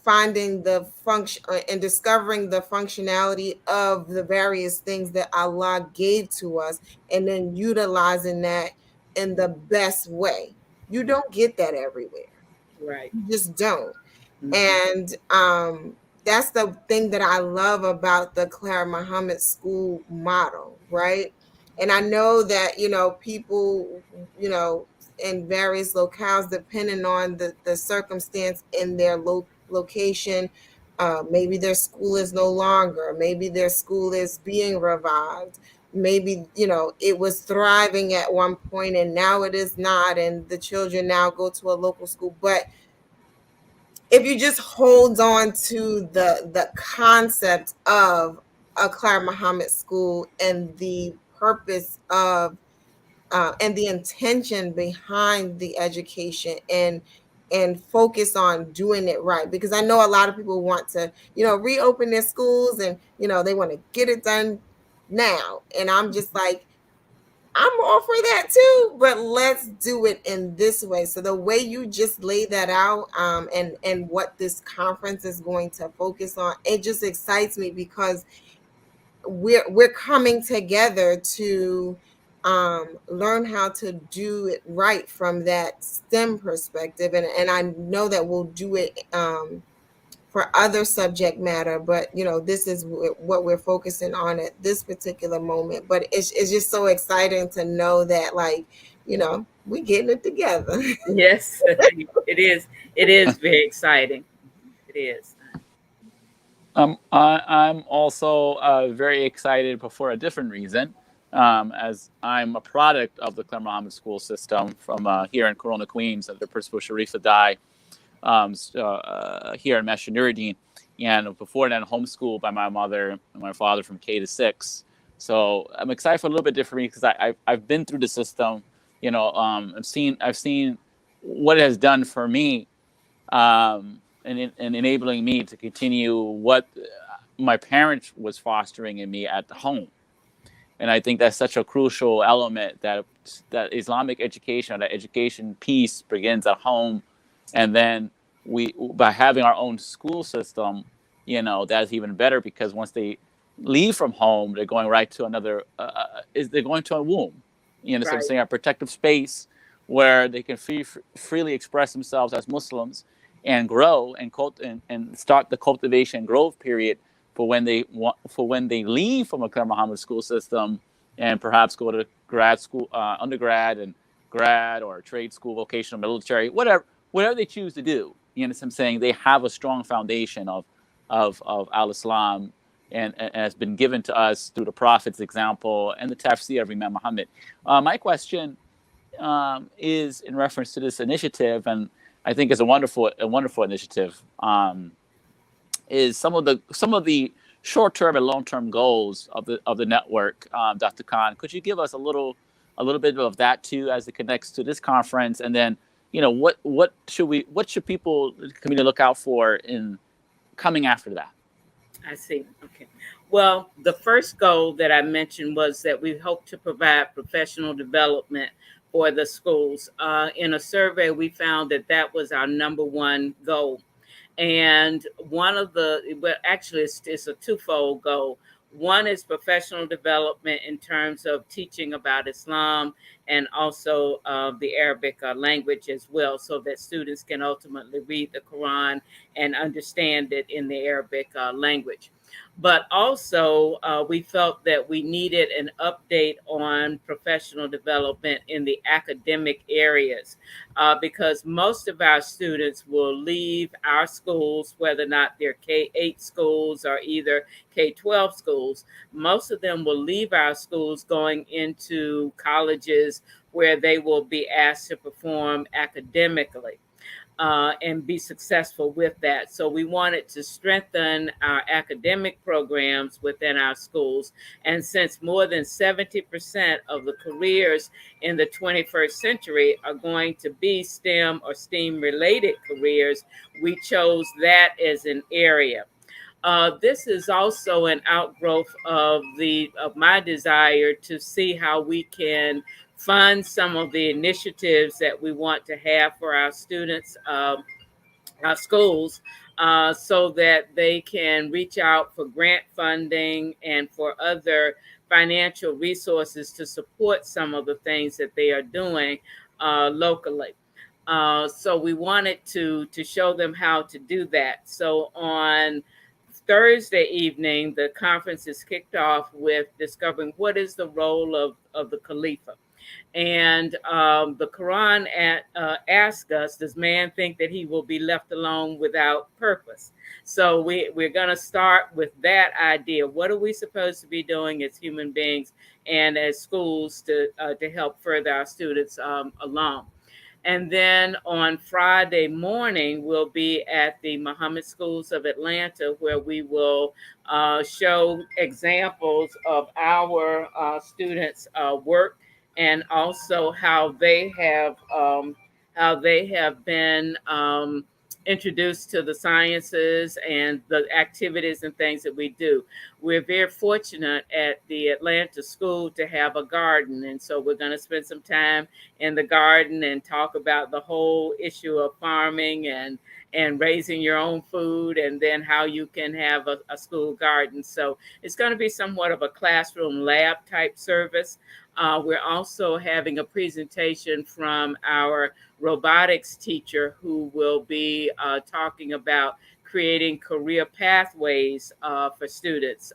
finding the function and discovering the functionality of the various things that Allah gave to us, and then utilizing that in the best way. You don't get that everywhere. Right. You just don't. Mhm. And that's the thing that I love about the Clara Muhammad School model, right? And I know that, people, in various locales, depending on the circumstance in their location, maybe their school is no longer, maybe their school is being revived. Maybe, it was thriving at one point and now it is not, and the children now go to a local school. But if you just hold on to the concept of a Clara Muhammad School, and the purpose of and the intention behind the education, and focus on doing it right, because I know a lot of people want to reopen their schools, and they want to get it done now, and I'm just like, I'm all for that too, but let's do it in this way. So the way you just lay that out, and what this conference is going to focus on, it just excites me, because we're coming together to learn how to do it right from that STEM perspective, and I know that we'll do it for other subject matter, but this is what we're focusing on at this particular moment. But it's just so exciting to know that, like, we getting it together. Yes, it is. It is very exciting. It is. I'm also very excited, but for a different reason, as I'm a product of the Clara Muhammad school system from here in Corona, Queens, at the Principal Sharif Adai, here in Mashanuruddin. And before then, homeschooled by my mother and my father from K to 6. So I'm excited for a little bit different because I've been through the system. I've seen what it has done for me, and enabling me to continue what my parents was fostering in me at home. And I think that's such a crucial element, that Islamic education, that education piece, begins at home, and then by having our own school system, that's even better, because once they leave from home, they're going right to another. They're going to a womb, so I'm Right. saying, a protective space where they can freely express themselves as Muslims and grow and start the cultivation and growth period for when they leave from a Clara Muhammad school system, and perhaps go to grad school, undergrad and grad, or trade school, vocational, military, whatever they choose to do. You know what I'm saying? They have a strong foundation of Al Islam, and has been given to us through the Prophet's example and the tafsir of Imam Muhammad. My question is in reference to this initiative, and I think it's a wonderful initiative. Is some of the short-term and long-term goals of the network, Dr. Khan? Could you give us a little bit of that too, as it connects to this conference, and then what should people, the community, look out for in coming after that? I see. Okay. Well, the first goal that I mentioned was that we hope to provide professional development for the schools. In a survey, we found that was our number one goal. And actually, it's a twofold goal. One is professional development in terms of teaching about Islam, and also the Arabic language as well, so that students can ultimately read the Quran and understand it in the Arabic language. But also, we felt that we needed an update on professional development in the academic areas, because most of our students will leave our schools, whether or not they're K-8 schools or either K-12 schools. Most of them will leave our schools going into colleges where they will be asked to perform academically. And be successful with that. So we wanted to strengthen our academic programs within our schools. And since more than 70% of the careers in the 21st century are going to be STEM or STEAM related careers, we chose that as an area. This is also an outgrowth of my desire to see how we can fund some of the initiatives that we want to have for our students, our schools, so that they can reach out for grant funding and for other financial resources to support some of the things that they are doing locally. So we wanted to show them how to do that. So on Thursday evening, the conference is kicked off with discovering what is the role of the Khalifa. And the Quran asks us, does man think that he will be left alone without purpose? So we're going to start with that idea. What are we supposed to be doing as human beings and as schools to help further our students along? And then on Friday morning, we'll be at the Muhammad Schools of Atlanta, where we will show examples of our students' work, and also how they have been introduced to the sciences and the activities and things that we do. We're very fortunate at the Atlanta school to have a garden, and so we're going to spend some time in the garden and talk about the whole issue of farming and raising your own food, and then how you can have a school garden. So it's going to be somewhat of a classroom lab type service. We're also having a presentation from our robotics teacher, who will be talking about creating career pathways for students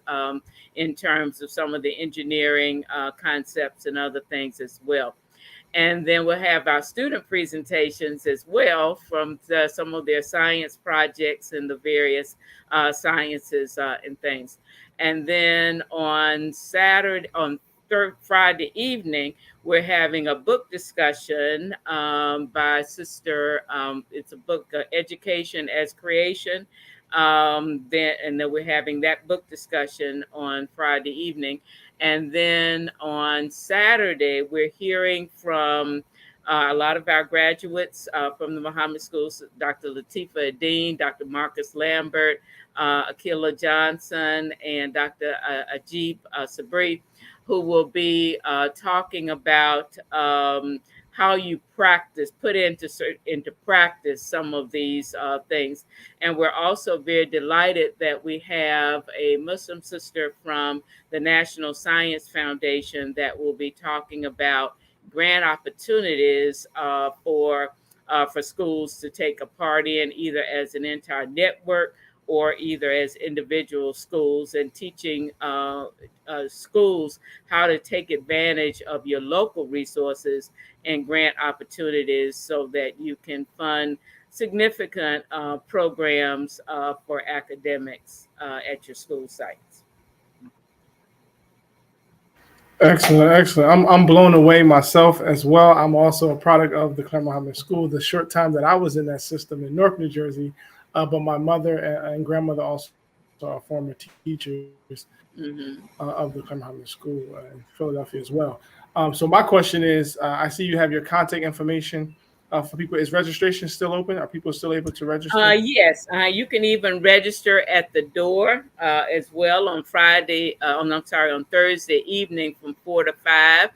in terms of some of the engineering concepts and other things as well. And then we'll have our student presentations as well from some of their science projects and the various sciences and things. And then on Friday evening, we're having a book discussion by Sister. It's a book, Education as Creation. And then we're having that book discussion on Friday evening. And then on Saturday, we're hearing from a lot of our graduates from the Muhammad schools, Dr. Latifa Dean, Dr. Marcus Lambert, Akila Johnson, and Dr. Ajib Sabri, who will be talking about how you practice, put into practice some of these things. And we're also very delighted that we have a Muslim sister from the National Science Foundation that will be talking about grant opportunities for schools to take a part in, either as an entire network or either as individual schools, and teaching schools how to take advantage of your local resources and grant opportunities so that you can fund significant programs for academics at your school sites. Excellent, excellent. I'm blown away myself as well. I'm also a product of the Clara Muhammad School. The short time that I was in that system in Newark, New Jersey, but my mother and grandmother also are former teachers of the Clara Hmm. Muhammad School in Philadelphia as well. So my question is, I see you have your contact information for people. Is registration still open? Are people still able to register? Yes, you can even register at the door as well on Friday. I'm sorry, on Thursday evening from 4 to 5,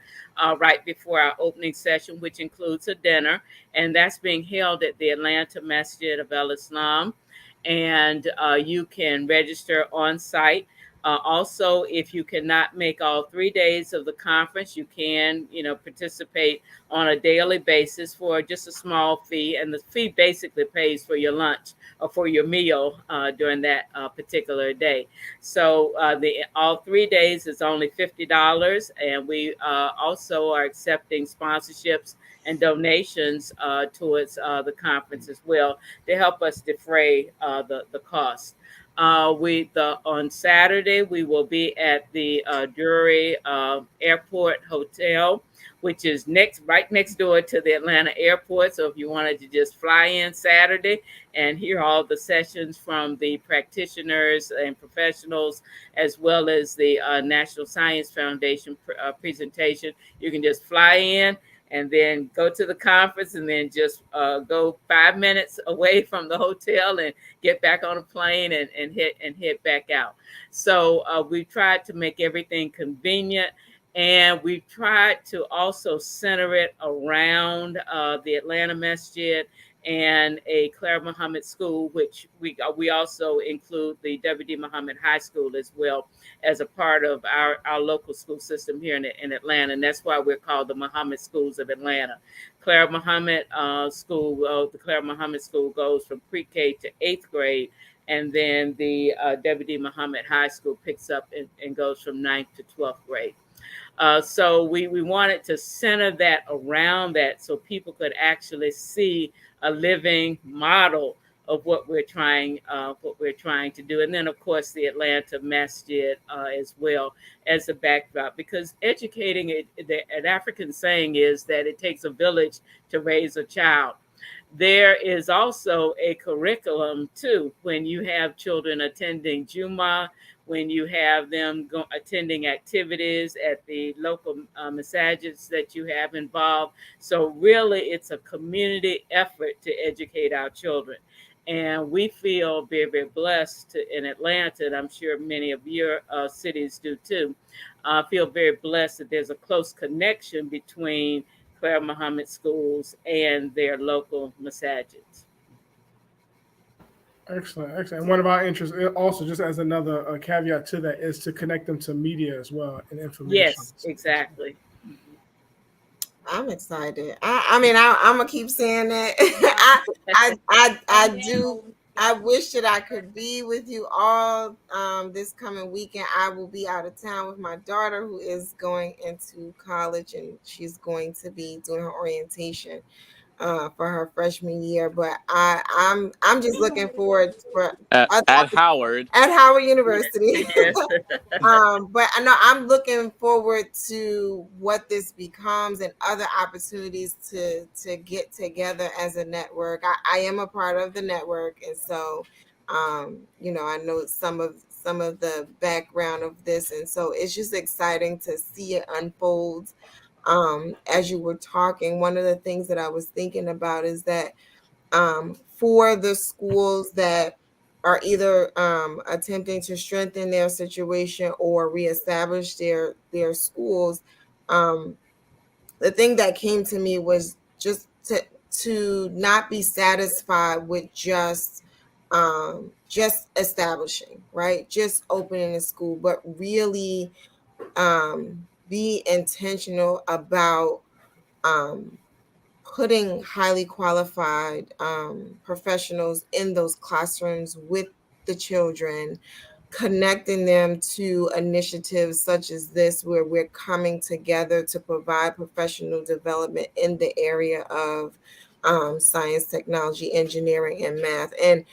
right before our opening session, which includes a dinner, and that's being held at the Atlanta Masjid of El Islam. And you can register on site. Also, if you cannot make all 3 days of the conference, you can, participate on a daily basis for just a small fee, and the fee basically pays for your lunch or for your meal during that particular day. So the all 3 days is only $50, and we also are accepting sponsorships and donations towards the conference as well to help us defray the cost. On Saturday we will be at the Drury Airport Hotel, which is right next door to the Atlanta airport. So if you wanted to just fly in Saturday and hear all the sessions from the practitioners and professionals, as well as the National Science Foundation presentation, you can just fly in and then go to the conference, and then just go 5 minutes away from the hotel and get back on a plane and head back out. So we tried to make everything convenient, and we've tried to also center it around the Atlanta Masjid and a Clara Muhammad School, which we also include the W.D. Muhammad High School as well as a part of our local school system here in Atlanta. And that's why we're called the Muhammad Schools of Atlanta. Clara Muhammad School, the Clara Muhammad School goes from pre-K to 8th grade, and then the W.D. Muhammad High School picks up and goes from 9th to 12th grade. So we wanted to center that around that so people could actually see a living model of what we're trying to do. And then of course the Atlanta Masjid as well as a backdrop, because educating an African saying is that it takes a village to raise a child. There is also a curriculum too when you have children attending Juma, when you have them attending activities at the local masajids that you have involved. So really, it's a community effort to educate our children. And we feel very, very blessed in Atlanta, and I'm sure many of your cities do too. Feel very blessed that there's a close connection between Clara Muhammad schools and their local masajids. Excellent, excellent. And one of our interests, also just as another caveat to that, is to connect them to media as well and information. Yes, exactly. I'm excited. I'm gonna keep saying that. I do. I wish that I could be with you all this coming weekend. I will be out of town with my daughter, who is going into college, and she's going to be doing her orientation for her freshman year. But I'm just looking forward for other At Howard. at Howard University. Yes. But I know I'm looking forward to what this becomes and other opportunities to get together as a network. I am a part of the network, and so I know some of the background of this, and so it's just exciting to see it unfold. As you were talking, one of the things that I was thinking about is that for the schools that are either attempting to strengthen their situation or reestablish their schools, um, the thing that came to me was just to not be satisfied with just establishing, right, just opening a school, but really be intentional about um, putting highly qualified professionals in those classrooms with the children, connecting them to initiatives such as this, where we're coming together to provide professional development in the area of science, technology, engineering, and math. And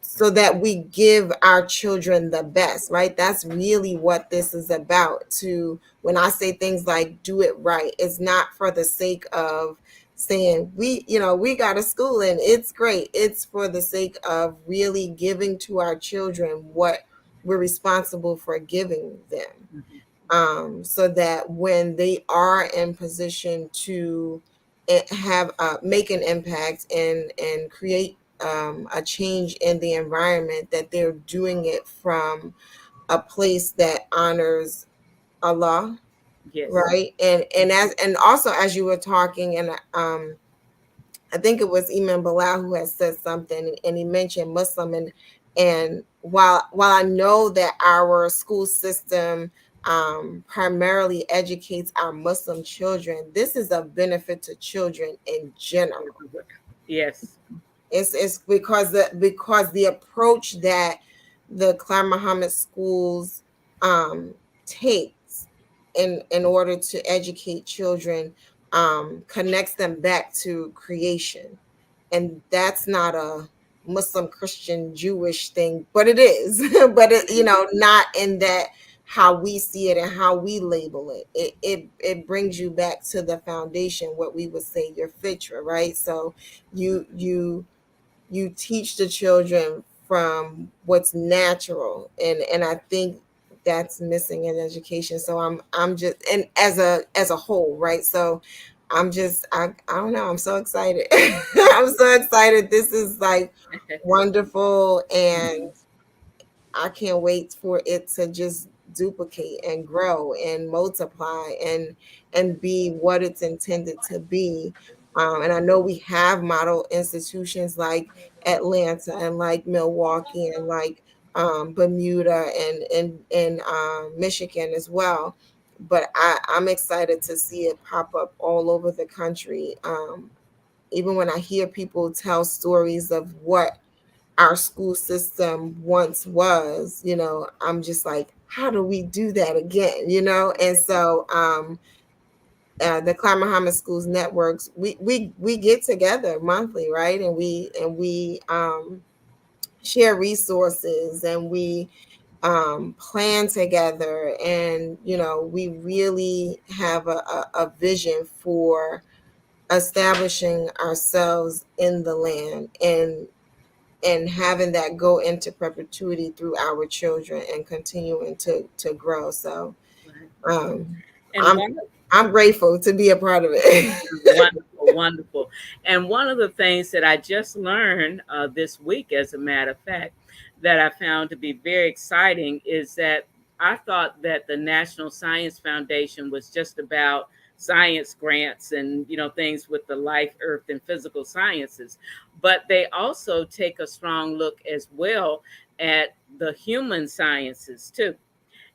so that we give our children the best, right? That's really what this is about. To when I say things like do it right, it's not for the sake of saying we got a school and it's great. It's for the sake of really giving to our children what we're responsible for giving them, so that when they are in position to have make an impact and create a change in the environment, that they're doing it from a place that honors Allah, Yes. right? And also, as you were talking, and I think it was Imam Bilal who had said something, and he mentioned Muslim, and while I know that our school system primarily educates our Muslim children, this is a benefit to children in general. Yes. It's because the approach that the Clara Muhammad schools takes in order to educate children connects them back to creation, and that's not a Muslim, Christian, Jewish thing, but it is. But not in that how we see it and how we label it. It brings you back to the foundation, what we would say your fitra, right? So you teach the children from what's natural, and I think that's missing in education. So I'm just, and as a whole, right? So I don't know, I'm so excited. I'm so excited. This is like wonderful, and I can't wait for it to just duplicate and grow and multiply and be what it's intended to be. And I know we have model institutions like Atlanta and like Milwaukee and like Bermuda and Michigan as well. But I'm excited to see it pop up all over the country. Even when I hear people tell stories of what our school system once was, I'm just like, how do we do that again? And so the Clara Muhammad Schools networks, we get together monthly, right? And we share resources, and we plan together, and we really have a vision for establishing ourselves in the land, and having that go into perpetuity through our children and continuing to grow. So And I'm I'm grateful to be a part of it. wonderful, wonderful. And one of the things that I just learned this week, as a matter of fact, that I found to be very exciting is that I thought that the National Science Foundation was just about science grants and things with the life, earth, and physical sciences, but they also take a strong look as well at the human sciences too.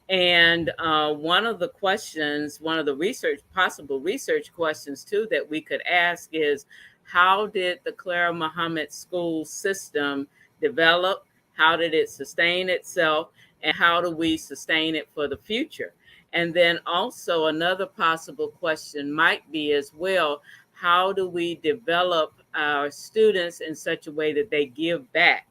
And one of the questions, one of the possible research questions too, that we could ask is, how did the Clara Muhammad school system develop? How did it sustain itself? And how do we sustain it for the future? And then also another possible question might be as well, how do we develop our students in such a way that they give back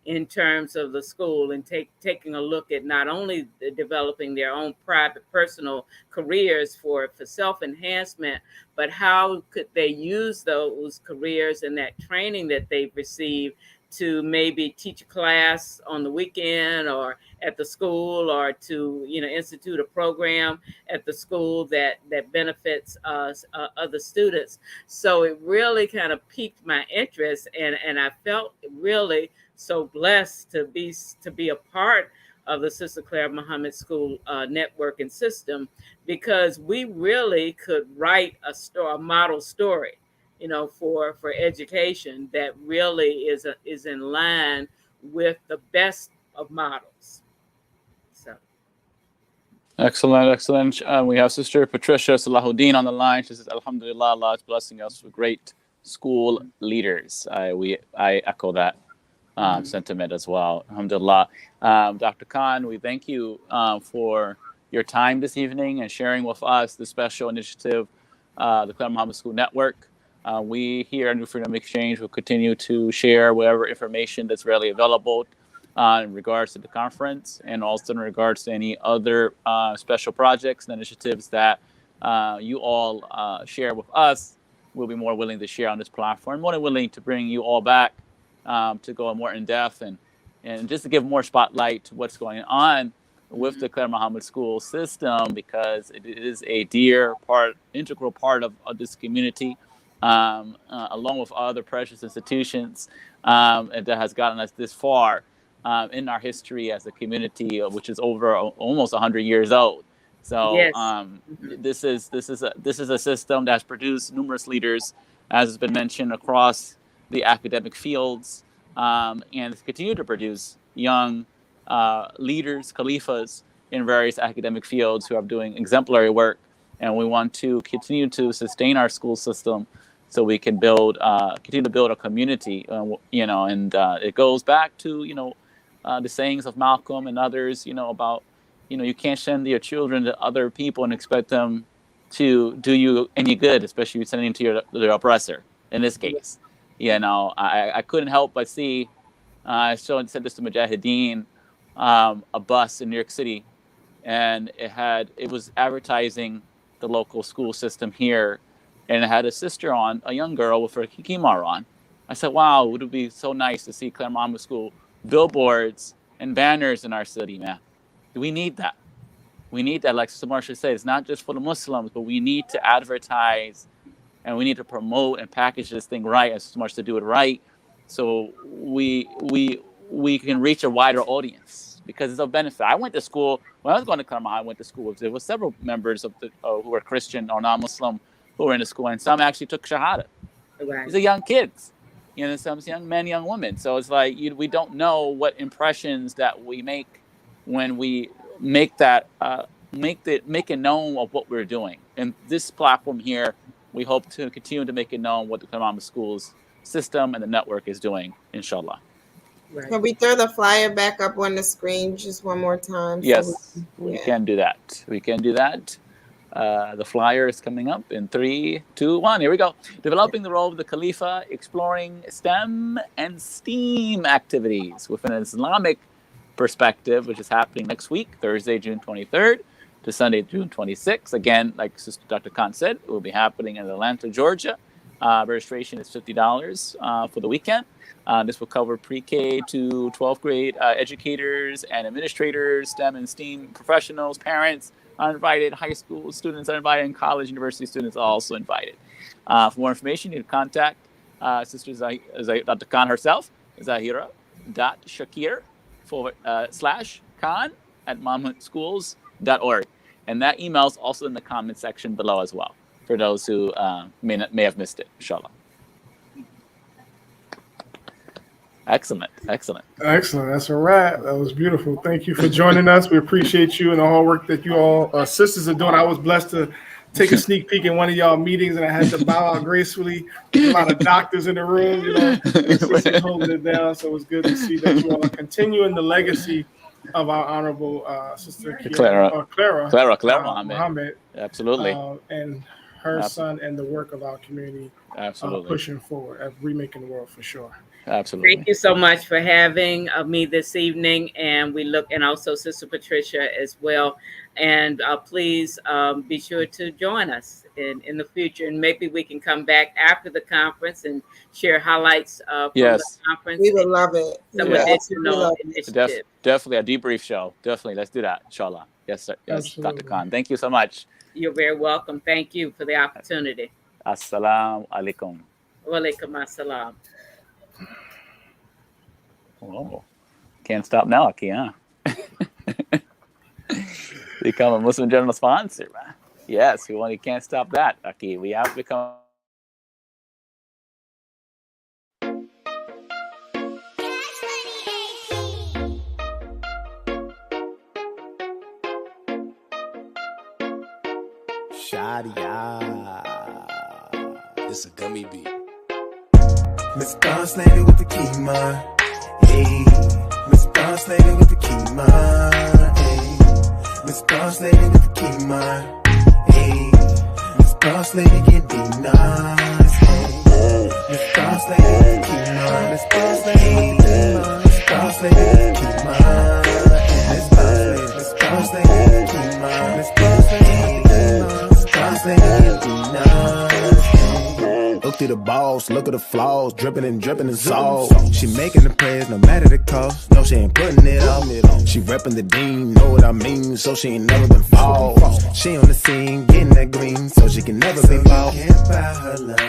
in terms of the school, and taking a look at not only developing their own private personal careers for self-enhancement, but how could they use those careers and that training that they've received to maybe teach a class on the weekend or at the school, or to institute a program at the school that benefits us, other students. So it really kind of piqued my interest, and I felt really so blessed to be a part of the Sister Clara Muhammad School network and system, because we really could write a model story, for education that really is in line with the best of models. So Excellent. We have Sister Patricia Salahuddin on the line. She says, Alhamdulillah, Allah is blessing us with great school leaders. I echo that sentiment as well. Alhamdulillah. Dr. Khan, we thank you for your time this evening and sharing with us the special initiative, the Clara Muhammad School Network. We here at New Freedom Exchange will continue to share whatever information that's readily available in regards to the conference, and also in regards to any other special projects and initiatives that you all share with us. We'll be more willing to share on this platform, more than willing to bring you all back to go more in depth and just to give more spotlight to what's going on with the Clara Muhammad School system, because it is a integral part of this community, along with other precious institutions that has gotten us this far in our history as a community, which is over almost 100 years old. So yes. This is a system that's produced numerous leaders, as has been mentioned, across the academic fields, and continue to produce young leaders, caliphas in various academic fields who are doing exemplary work. And we want to continue to sustain our school system so we can continue to build a community, and it goes back to, the sayings of Malcolm and others, about, you can't send your children to other people and expect them to do you any good, especially sending to their oppressor. In this case, I couldn't help but see, I said this to Mujahideen, a bus in New York City, and it was advertising the local school system here, and it had a sister on, a young girl with her kikimar on. I said, wow, would it be so nice to see Clara Muhammad School billboards and banners in our city, man. We need that. We need that, like Sister Marsha said, it's not just for the Muslims, but we need to advertise and we need to promote and package this thing right, as much to do it right, so we can reach a wider audience, because it's a benefit. I went to school, when I was going to Karma, I went to school, there were several members of who were Christian or non-Muslim who were in the school, and some actually took Shahada. Right. These are young kids, some young men, young women. So it's like, we don't know what impressions that we make when we make that, make it known of what we're doing. And this platform here, we hope to continue to make it known what the Imam Schools system and the network is doing, inshallah. Right. Can we throw the flyer back up on the screen just one more time? Yes, we can do that. We can do that. The flyer is coming up in 3, 2, 1. Here we go. Developing the role of the Khalifa, exploring STEM and STEAM activities with an Islamic perspective, which is happening next week, Thursday, June 23rd to Sunday, June 26th. Again, like Sister Dr. Khan said, it will be happening in Atlanta, Georgia. Registration is $50 for the weekend. This will cover pre-K to 12th grade educators and administrators, STEM and STEAM professionals, parents are invited, high school students are invited, and college, university students are also invited. For more information, you can contact Sister Dr. Khan herself, Zahira.Shakir/Khan@MuhammadSchools.org. And that email is also in the comment section below as well, for those who may have missed it, inshallah. Excellent. That's a wrap. That was beautiful. Thank you for joining us. We appreciate you and the hard work that you all sisters are doing. I was blessed to take a sneak peek in one of y'all meetings, and I had to bow out gracefully. There's a lot of doctors in the room, sisters holding it down. So it was good to see that you all are continuing the legacy of our honorable sister Clara Muhammad. Absolutely. And her son and the work of our community pushing forward, remaking the world for sure. Absolutely. Thank you so much for having me this evening, and also Sister Patricia as well. And please be sure to join us in the future, and maybe we can come back after the conference and share highlights from the conference. We would love it. Some additional initiatives. Definitely a debrief show. Definitely, let's do that, inshallah. Yes, sir. Yes, Absolutely. Dr. Khan. Thank you so much. You're very welcome. Thank you for the opportunity. Assalamu alaikum. Wa alaikum assalam. Oh, can't stop now, Aki, huh? Become a Muslim general sponsor, man. Yes, we can't stop that, Aki. We have to become. Shadia. It's a gummy beat. Miss Boss Lady with the keyma. Hey, Miss Boss Lady with the keyma. Hey, Miss Boss Lady with the keyma. Hey, Miss Boss Lady can be nice. Hey, Miss Boss Lady with the keyma. Miss Boss Lady with the keyma. Miss Boss Lady with the keyma. Miss Boss Lady, Miss Boss Lady with the keyma. Miss Boss Lady with the keyma. Miss Boss Lady can be nice. Look through the balls, look at the flaws, dripping and salt. She making the prayers no matter the cost. No, she ain't putting it on. She repping the Deen, know what I mean, so she ain't never been false. She on the scene, getting that green, so she can never be false.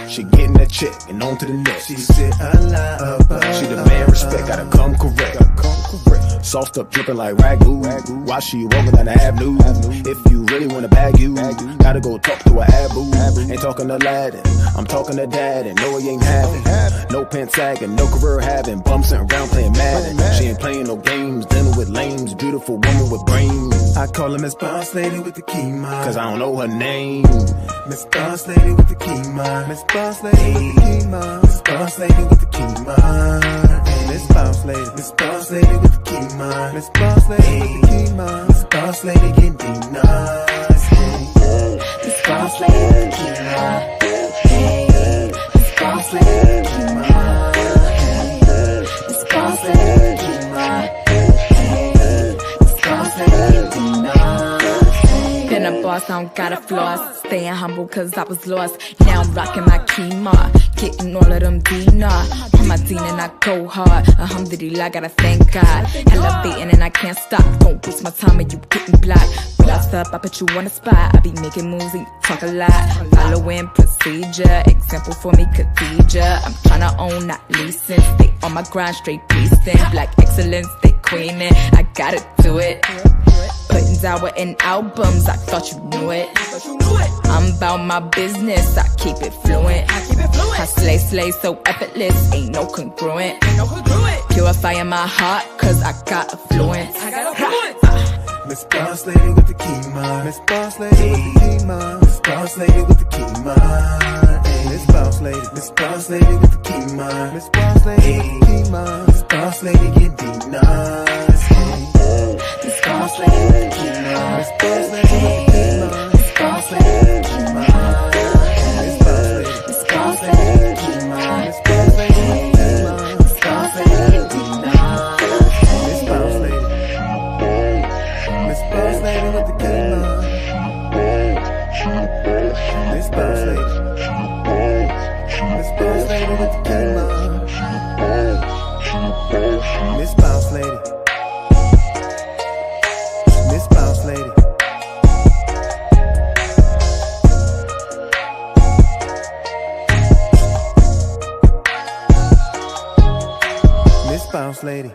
She getting that chick and on to the next. She demand respect, gotta come correct. Sauced up, dripping like ragu. While she walking down the avenue. If you really wanna bag you, gotta go talk to a Abu. Ain't talking to Aladdin, I'm talking to Dad, and no, he ain't having. No pants sagging, no career having. Bumps sitting around playing Madden. She ain't playing no games, dealing with lames. Beautiful woman with brains. I call her Miss Boss Lady with the keyma, cause I don't know her name. Miss Boss Lady with the keyma. Miss Boss Lady with the keyma. Miss Boss Lady with the keyma. Miss Boss Lady, Miss Boss Lady with the keyma. Miss Boss Lady with the keyma. Miss Boss Lady can be nice. Miss Boss Lady with the keyma. Hey, Miss Boss Lady with the keyma. Miss Boss Lady with the keyma. Hey, Miss Boss Lady with the keyma. Been a boss, I don't gotta floss. Staying humble cause I was lost. Now I'm rocking my keyma. Getting all of them dinar. On my Deen and I go hard. Alhamdulillah, gotta thank God. Elevating and I can't stop. Don't waste my time and you getting blocked. Blast up, I put you on the spot. I be making moves and you talk a lot. Following procedure. Example for me, Khadija. I'm tryna own, not leasing. Stay on my grind, straight beastin'. Black excellence, stay queenin'. I gotta do it. Putting down in albums, I thought you knew it. I'm about my business, I keep it fluent. I slay so effortless, ain't no congruent. Purifying my heart, cause I got affluence. Miss Boss Lady with the keyma. Miss Boss Lady with the keyma. Miss Boss Lady with the keyma. Miss Boss Lady, Miss Boss Lady with the keyma. Miss Boss Lady with the keyma. Miss Boss Lady can be nice. Miss Boss Lady with the keyma. Miss Boss Lady with the keyma. Miss Boss Lady with the keyma. Miss Boss Lady, Miss Boss Lady with the keyma. Miss Boss Lady with the keyma. Miss Boss Lady can be nice. Miss Boss Lady. Miss Boss Lady with the keyma. Miss Boss Lady. Miss Boss Lady with the keyma. Miss Boss Lady. Miss Boss Lady. Miss Boss Lady.